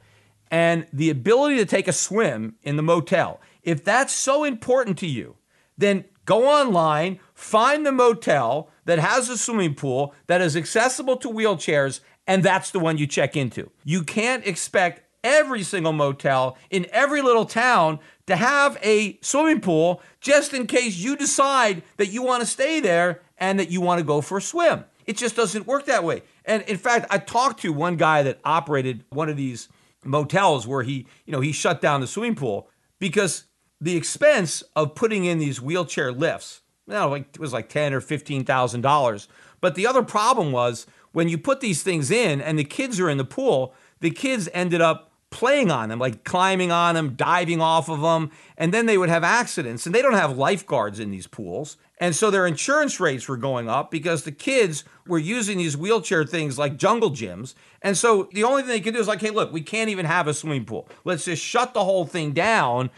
and the ability to take a swim in the motel, if that's so important to you, then go online, find the motel that has a swimming pool that is accessible to wheelchairs, and that's the one you check into. You can't expect every single motel in every little town to have a swimming pool just in case you decide that you want to stay there and that you want to go for a swim. It just doesn't work that way. And in fact, I talked to one guy that operated one of these motels where he shut down the swimming pool because the expense of putting in these wheelchair lifts, it was like $10,000 or $15,000. But the other problem was when you put these things in and the kids are in the pool, the kids ended up playing on them, like climbing on them, diving off of them, and then they would have accidents. And they don't have lifeguards in these pools. And so their insurance rates were going up because the kids were using these wheelchair things like jungle gyms. And so the only thing they could do is like, hey, look, we can't even have a swimming pool. Let's just shut the whole thing down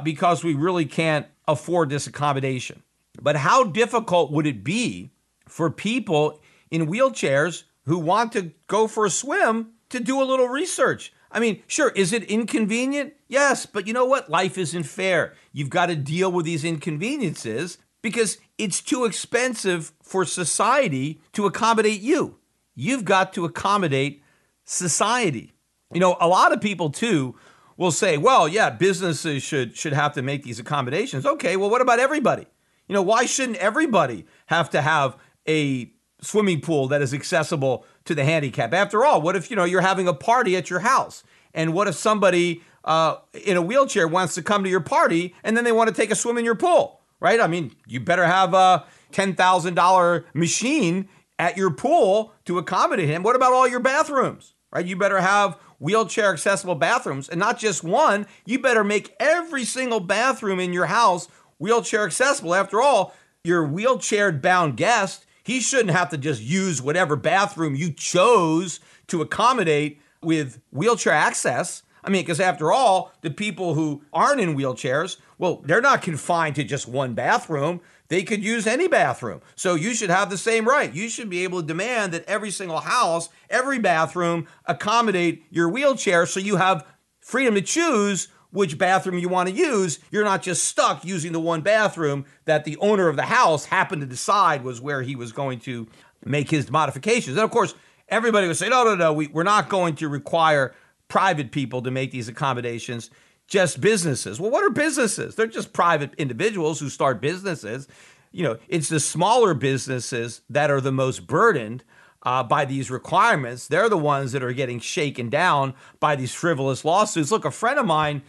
because we really can't afford this accommodation. But how difficult would it be for people in wheelchairs who want to go for a swim to do a little research? I mean, sure, is it inconvenient? Yes, but you know what? Life isn't fair. You've got to deal with these inconveniences because it's too expensive for society to accommodate you. You've got to accommodate society. You know, a lot of people, too, will say, well, yeah, businesses should have to make these accommodations. Okay, well, what about everybody? You know, why shouldn't everybody have to have a swimming pool that is accessible to the handicap? After all, what if, you're having a party at your house? And what if somebody in a wheelchair wants to come to your party and then they want to take a swim in your pool, right? I mean, you better have a $10,000 machine at your pool to accommodate him. What about all your bathrooms, right? You better have wheelchair accessible bathrooms, and not just one. You better make every single bathroom in your house wheelchair accessible. After all, your wheelchair bound guest, he shouldn't have to just use whatever bathroom you chose to accommodate with wheelchair access. I mean, because after all, the people who aren't in wheelchairs, well, they're not confined to just one bathroom. They could use any bathroom. So you should have the same right. You should be able to demand that every single house, every bathroom accommodate your wheelchair so you have freedom to choose which bathroom you want to use. You're not just stuck using the one bathroom that the owner of the house happened to decide was where he was going to make his modifications. And of course, everybody would say, no, we're not going to require private people to make these accommodations, just businesses. Well, what are businesses? They're just private individuals who start businesses. It's the smaller businesses that are the most burdened by these requirements. They're the ones that are getting shaken down by these frivolous lawsuits. Look, a friend of mine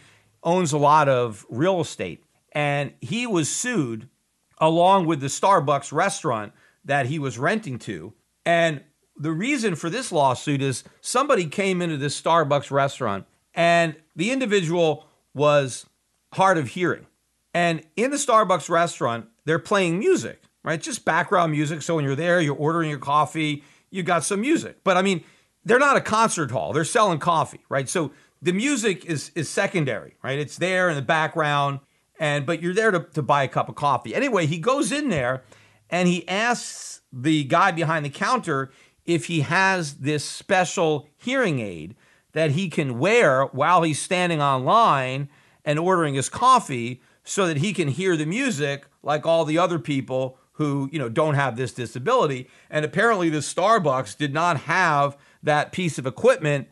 owns a lot of real estate, and he was sued along with the Starbucks restaurant that he was renting to. And the reason for this lawsuit is somebody came into this Starbucks restaurant, and the individual was hard of hearing. And in the Starbucks restaurant, they're playing music, right? Just background music. So when you're there, you're ordering your coffee, you got some music. But I mean, they're not a concert hall. They're selling coffee, right? So the music is secondary, right? It's there in the background, but you're there to buy a cup of coffee. Anyway, he goes in there and he asks the guy behind the counter if he has this special hearing aid that he can wear while he's standing online and ordering his coffee so that he can hear the music like all the other people who, don't have this disability. And apparently the Starbucks did not have that piece of equipment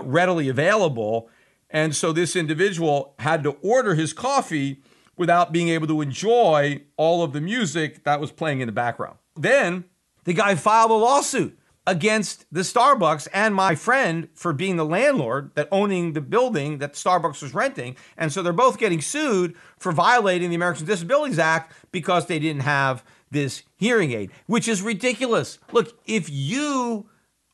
readily available. And so this individual had to order his coffee without being able to enjoy all of the music that was playing in the background. Then the guy filed a lawsuit against the Starbucks and my friend for being the landlord that owning the building that Starbucks was renting. And so they're both getting sued for violating the Americans with Disabilities Act because they didn't have this hearing aid, which is ridiculous. Look, if you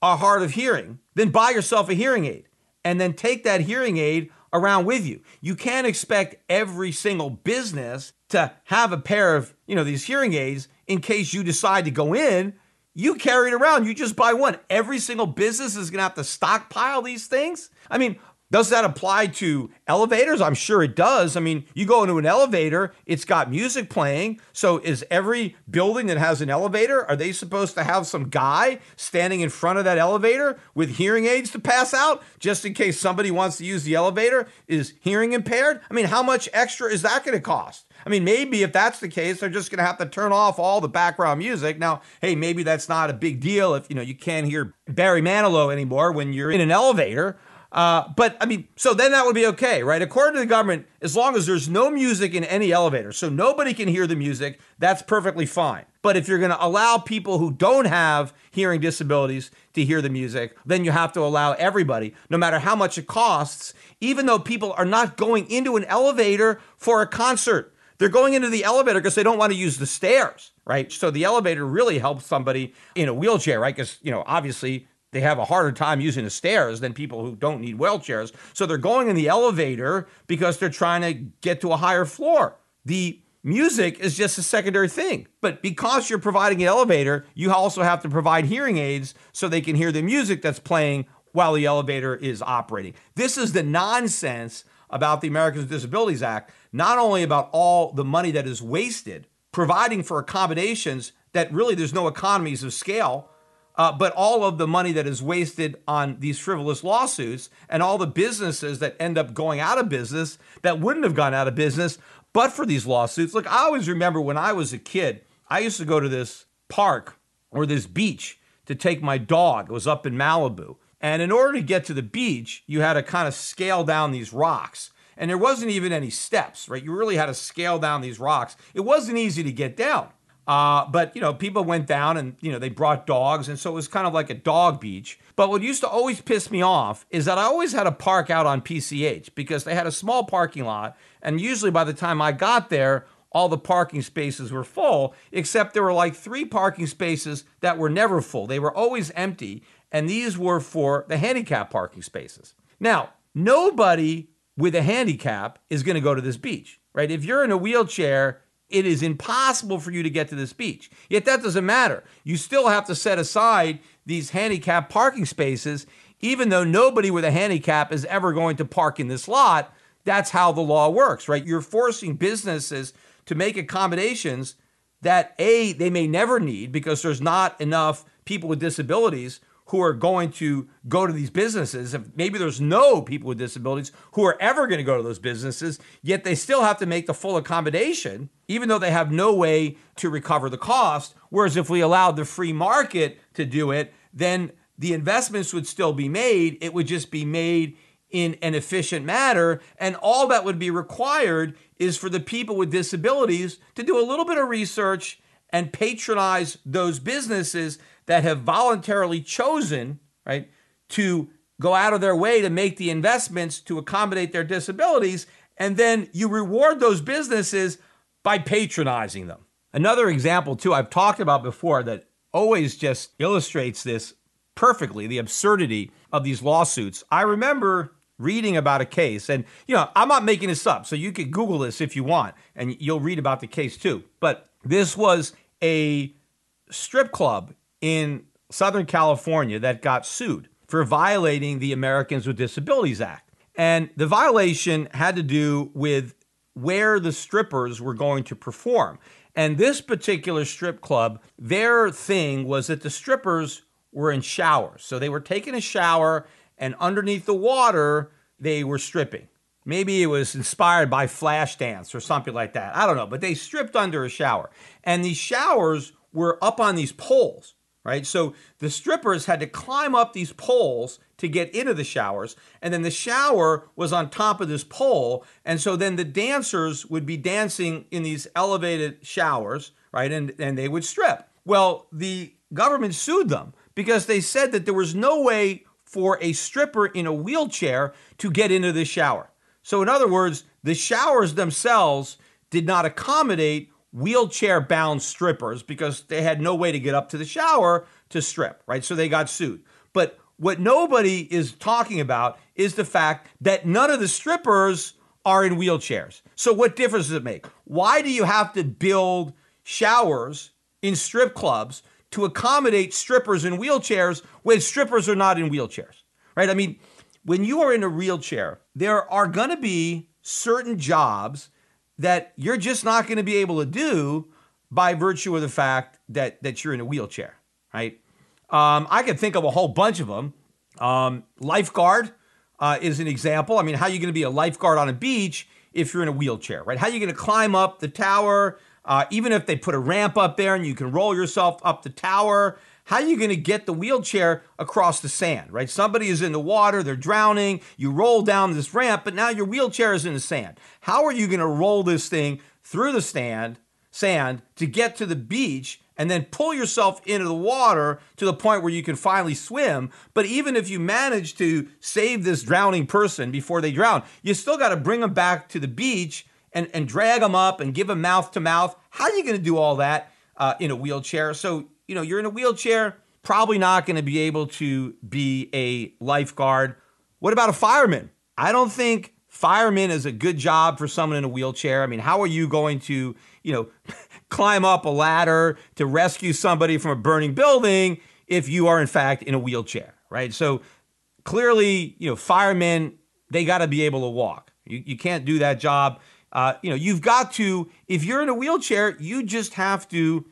are hard of hearing, then buy yourself a hearing aid and then take that hearing aid around with you. You can't expect every single business to have a pair of, these hearing aids in case you decide to go in. You carry it around. You just buy one. Every single business is going to have to stockpile these things. I mean, does that apply to elevators? I'm sure it does. I mean, you go into an elevator, it's got music playing. So is every building that has an elevator, are they supposed to have some guy standing in front of that elevator with hearing aids to pass out just in case somebody wants to use the elevator, is hearing impaired? I mean, how much extra is that going to cost? I mean, maybe if that's the case, they're just going to have to turn off all the background music. Now, hey, maybe that's not a big deal if, you can't hear Barry Manilow anymore when you're in an elevator. But I mean, so then that would be okay, right? According to the government, as long as there's no music in any elevator, so nobody can hear the music, that's perfectly fine. But if you're going to allow people who don't have hearing disabilities to hear the music, then you have to allow everybody, no matter how much it costs, even though people are not going into an elevator for a concert. They're going into the elevator because they don't want to use the stairs, right? So the elevator really helps somebody in a wheelchair, right? Because, obviously, they have a harder time using the stairs than people who don't need wheelchairs. So they're going in the elevator because they're trying to get to a higher floor. The music is just a secondary thing. But because you're providing an elevator, you also have to provide hearing aids so they can hear the music that's playing while the elevator is operating. This is the nonsense about the Americans with Disabilities Act, not only about all the money that is wasted providing for accommodations that really there's no economies of scale, but all of the money that is wasted on these frivolous lawsuits and all the businesses that end up going out of business that wouldn't have gone out of business but for these lawsuits. Look, I always remember when I was a kid, I used to go to this park or this beach to take my dog. It was up in Malibu. And in order to get to the beach, you had to kind of scale down these rocks. And there wasn't even any steps, right? You really had to scale down these rocks. It wasn't easy to get down. But people went down and, they brought dogs. And so it was kind of like a dog beach. But what used to always piss me off is that I always had to park out on PCH because they had a small parking lot. And usually by the time I got there, all the parking spaces were full, except there were like 3 parking spaces that were never full. They were always empty. And these were for the handicap parking spaces. Now, nobody with a handicap is going to go to this beach, right? If you're in a wheelchair, it is impossible for you to get to this beach. Yet that doesn't matter. You still have to set aside these handicap parking spaces, even though nobody with a handicap is ever going to park in this lot. That's how the law works, right? You're forcing businesses to make accommodations that, A, they may never need because there's not enough people with disabilities who are going to go to these businesses. If maybe there's no people with disabilities who are ever going to go to those businesses, yet they still have to make the full accommodation, even though they have no way to recover the cost. Whereas if we allowed the free market to do it, then the investments would still be made. It would just be made in an efficient manner. And all that would be required is for the people with disabilities to do a little bit of research and patronize those businesses that have voluntarily chosen, right, to go out of their way to make the investments to accommodate their disabilities, and then you reward those businesses by patronizing them. Another example, too, I've talked about before that always just illustrates this perfectly, the absurdity of these lawsuits. I remember reading about a case, and, I'm not making this up, so you can Google this if you want, and you'll read about the case, too. But this was a strip club in Southern California that got sued for violating the Americans with Disabilities Act. And the violation had to do with where the strippers were going to perform. And this particular strip club, their thing was that the strippers were in showers. So they were taking a shower, and underneath the water, they were stripping. Maybe it was inspired by Flashdance or something like that. I don't know, but they stripped under a shower. And these showers were up on these poles, right? So the strippers had to climb up these poles to get into the showers, and then the shower was on top of this pole, and so then the dancers would be dancing in these elevated showers, right? And they would strip. Well, the government sued them because they said that there was no way for a stripper in a wheelchair to get into the shower. So in other words, the showers themselves did not accommodate wheelchair-bound strippers because they had no way to get up to the shower to strip, right? So they got sued. But what nobody is talking about is the fact that none of the strippers are in wheelchairs. So what difference does it make? Why do you have to build showers in strip clubs to accommodate strippers in wheelchairs when strippers are not in wheelchairs, right? I mean, when you are in a wheelchair, there are going to be certain jobs that you're just not going to be able to do by virtue of the fact that you're in a wheelchair, right? I can think of a whole bunch of them. Lifeguard is an example. I mean, how are you going to be a lifeguard on a beach if you're in a wheelchair, right? How are you going to climb up the tower? Even if they put a ramp up there and you can roll yourself up the tower, how are you going to get the wheelchair across the sand, right? Somebody is in the water, they're drowning, you roll down this ramp, but now your wheelchair is in the sand. How are you going to roll this thing through the sand to get to the beach and then pull yourself into the water to the point where you can finally swim? But even if you manage to save this drowning person before they drown, you still got to bring them back to the beach and drag them up and give them mouth to mouth. How are you going to do all that in a wheelchair? So, you're in a wheelchair, probably not going to be able to be a lifeguard. What about a fireman? I don't think fireman is a good job for someone in a wheelchair. I mean, how are you going to, climb up a ladder to rescue somebody from a burning building if you are in fact in a wheelchair, right? So clearly, firemen, they got to be able to walk. You can't do that job. You've got to, if you're in a wheelchair, you just have to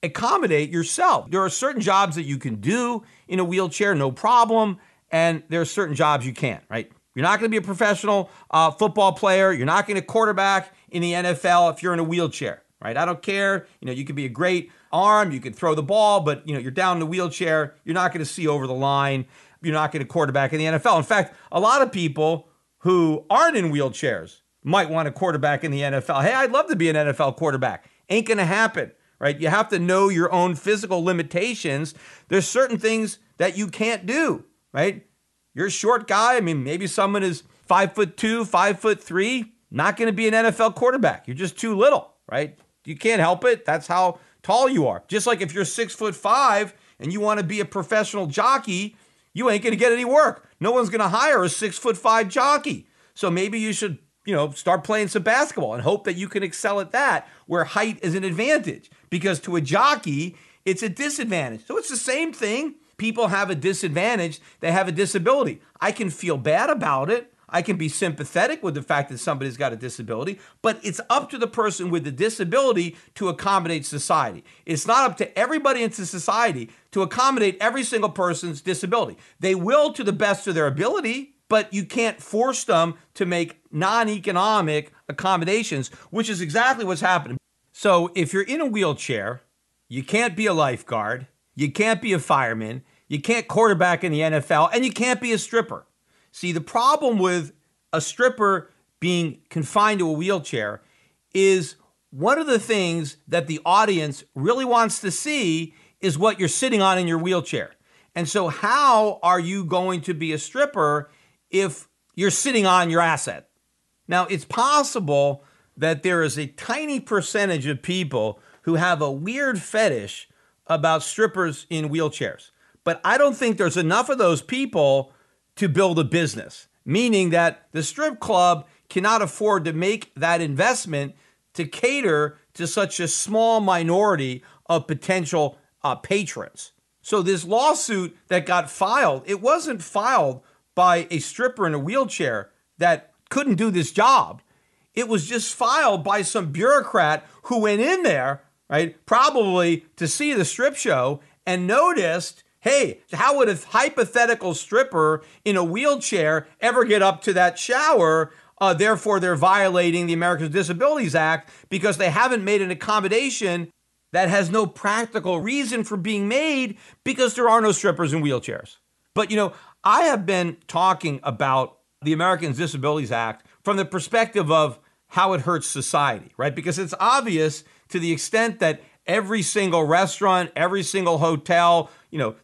accommodate yourself. There are certain jobs that you can do in a wheelchair, no problem. And there are certain jobs you can't, right? You're not going to be a professional football player. You're not going to quarterback in the NFL if you're in a wheelchair, right? I don't care. You could be a great arm. You could throw the ball, but you're down in the wheelchair. You're not going to see over the line. You're not going to quarterback in the NFL. In fact, a lot of people who aren't in wheelchairs might want to quarterback in the NFL. Hey, I'd love to be an NFL quarterback. Ain't going to happen, right? You have to know your own physical limitations. There's certain things that you can't do, right? You're a short guy. I mean, maybe someone is 5'2", 5'3", not going to be an NFL quarterback. You're just too little, right? You can't help it. That's how tall you are. Just like if you're 6'5" and you want to be a professional jockey, you ain't going to get any work. No one's going to hire a 6'5" jockey. So maybe you should, start playing some basketball and hope that you can excel at that, where height is an advantage. Because to a jockey, it's a disadvantage. So it's the same thing. People have a disadvantage. They have a disability. I can feel bad about it. I can be sympathetic with the fact that somebody's got a disability, but it's up to the person with the disability to accommodate society. It's not up to everybody in society to accommodate every single person's disability. They will to the best of their ability, but you can't force them to make non-economic accommodations, which is exactly what's happening. So if you're in a wheelchair, you can't be a lifeguard, you can't be a fireman, you can't quarterback in the NFL, and you can't be a stripper. See, the problem with a stripper being confined to a wheelchair is one of the things that the audience really wants to see is what you're sitting on in your wheelchair. And so how are you going to be a stripper if you're sitting on your asset? Now, it's possible that there is a tiny percentage of people who have a weird fetish about strippers in wheelchairs. But I don't think there's enough of those people to build a business, meaning that the strip club cannot afford to make that investment to cater to such a small minority of potential patrons. So this lawsuit that got filed, it wasn't filed by a stripper in a wheelchair that couldn't do this job. It was just filed by some bureaucrat who went in there, right, probably to see the strip show and noticed, hey, how would a hypothetical stripper in a wheelchair ever get up to that shower? Therefore, they're violating the Americans with Disabilities Act because they haven't made an accommodation that has no practical reason for being made because there are no strippers in wheelchairs. But, I have been talking about the Americans with Disabilities Act from the perspective of how it hurts society, right? Because it's obvious to the extent that every single restaurant, every single hotel,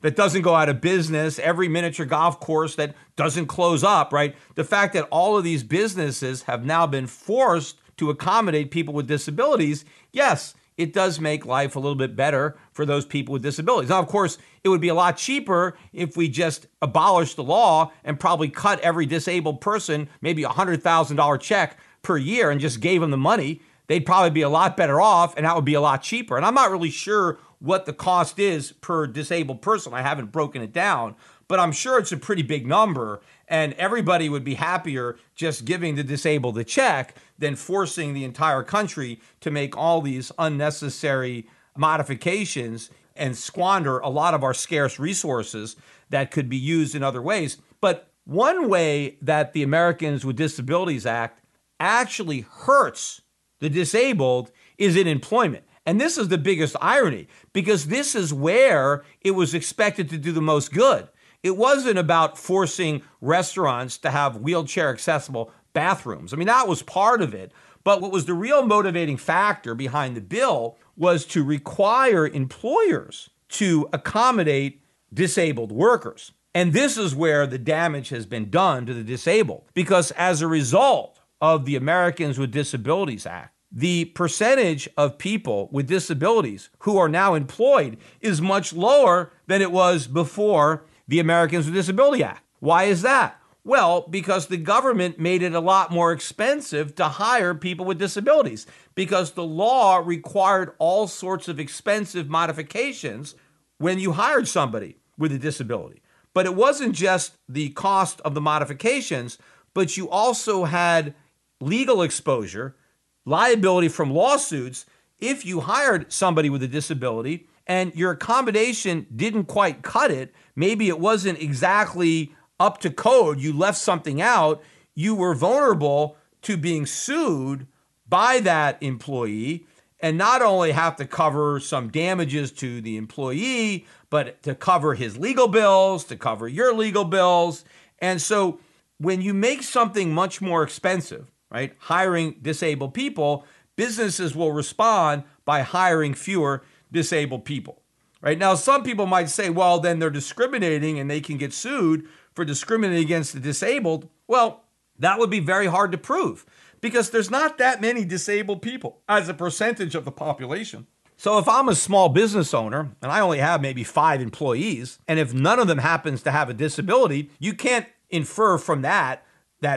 that doesn't go out of business, every miniature golf course that doesn't close up, right? The fact that all of these businesses have now been forced to accommodate people with disabilities, yes, it does make life a little bit better for those people with disabilities. Now, of course, it would be a lot cheaper if we just abolished the law and probably cut every disabled person maybe a $100,000 check per year and just gave them the money. They'd probably be a lot better off, and that would be a lot cheaper. And I'm not really sure what the cost is per disabled person. I haven't broken it down, but I'm sure it's a pretty big number, and everybody would be happier just giving the disabled a check than forcing the entire country to make all these unnecessary modifications and squander a lot of our scarce resources that could be used in other ways. But one way that the Americans with Disabilities Act actually hurts the disabled is in employment. And this is the biggest irony, because this is where it was expected to do the most good. It wasn't about forcing restaurants to have wheelchair accessible bathrooms. I mean, that was part of it. But what was the real motivating factor behind the bill was to require employers to accommodate disabled workers. And this is where the damage has been done to the disabled, because as a result of the Americans with Disabilities Act, the percentage of people with disabilities who are now employed is much lower than it was before the Americans with Disabilities Act. Why is that? Well, because the government made it a lot more expensive to hire people with disabilities, because the law required all sorts of expensive modifications when you hired somebody with a disability. But it wasn't just the cost of the modifications, but you also had legal exposure, liability from lawsuits if you hired somebody with a disability and your accommodation didn't quite cut it. Maybe it wasn't exactly up to code. You left something out. You were vulnerable to being sued by that employee, and not only have to cover some damages to the employee, but to cover his legal bills, to cover your legal bills. And so when you make something much more expensive, right, hiring disabled people, businesses will respond by hiring fewer disabled people. Right now, some people might say, well, then they're discriminating and they can get sued for discriminating against the disabled. Well, that would be very hard to prove because there's not that many disabled people as a percentage of the population. So if I'm a small business owner and I only have maybe 5 employees, and if none of them happens to have a disability, you can't infer from that,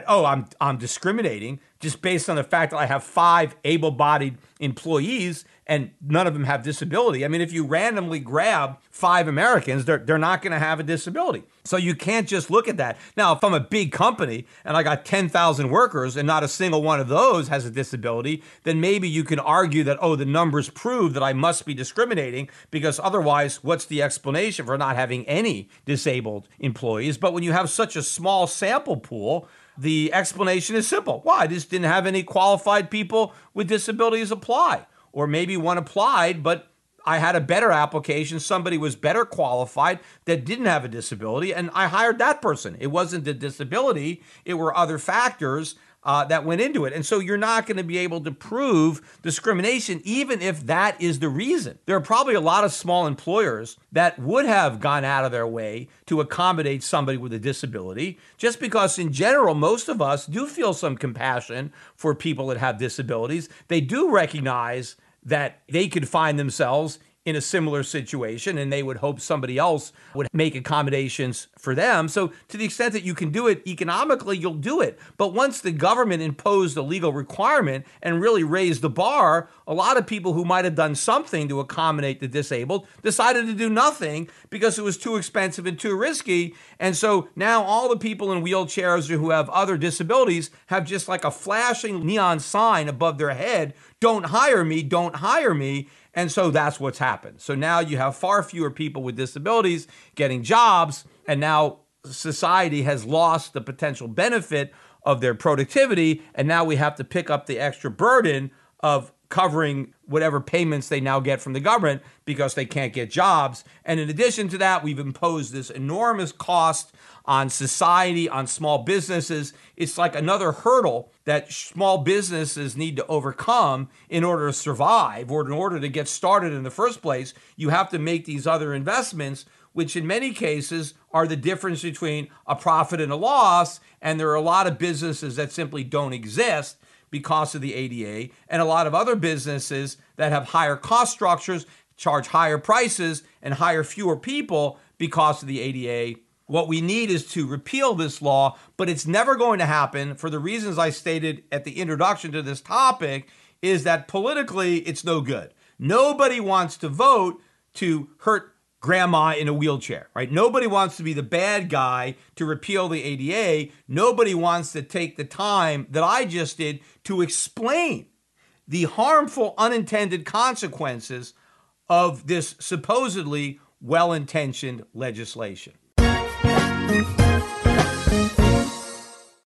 oh, I'm discriminating just based on the fact that I have 5 able-bodied employees and none of them have disability. I mean, if you randomly grab 5 Americans, they're not going to have a disability. So you can't just look at that. Now, if I'm a big company and I got 10,000 workers and not a single one of those has a disability, then maybe you can argue that, oh, the numbers prove that I must be discriminating, because otherwise, what's the explanation for not having any disabled employees? But when you have such a small sample pool, the explanation is simple. Well, I just didn't have any qualified people with disabilities apply. Or maybe one applied, but I had a better application. Somebody was better qualified that didn't have a disability, and I hired that person. It wasn't the disability. It were other factors that went into it. And so you're not going to be able to prove discrimination, even if that is the reason. There are probably a lot of small employers that would have gone out of their way to accommodate somebody with a disability, just because in general, most of us do feel some compassion for people that have disabilities. They do recognize that they could find themselves in a similar situation, and they would hope somebody else would make accommodations for them. So to the extent that you can do it economically, you'll do it. But once the government imposed a legal requirement and really raised the bar, a lot of people who might have done something to accommodate the disabled decided to do nothing because it was too expensive and too risky. And so now all the people in wheelchairs or who have other disabilities have just like a flashing neon sign above their head, "Don't hire me, don't hire me." And so that's what's happened. So now you have far fewer people with disabilities getting jobs, and now society has lost the potential benefit of their productivity, and now we have to pick up the extra burden of covering whatever payments they now get from the government because they can't get jobs. And in addition to that, we've imposed this enormous cost on society, on small businesses. It's like another hurdle that small businesses need to overcome in order to survive, or in order to get started in the first place. You have to make these other investments, which in many cases are the difference between a profit and a loss. And there are a lot of businesses that simply don't exist because of the ADA, and a lot of other businesses that have higher cost structures charge higher prices and hire fewer people because of the ADA. What we need is to repeal this law, but it's never going to happen for the reasons I stated at the introduction to this topic, is that politically it's no good. Nobody wants to vote to hurt grandma in a wheelchair, right? Nobody wants to be the bad guy to repeal the ADA. Nobody wants to take the time that I just did to explain the harmful unintended consequences of this supposedly well-intentioned legislation.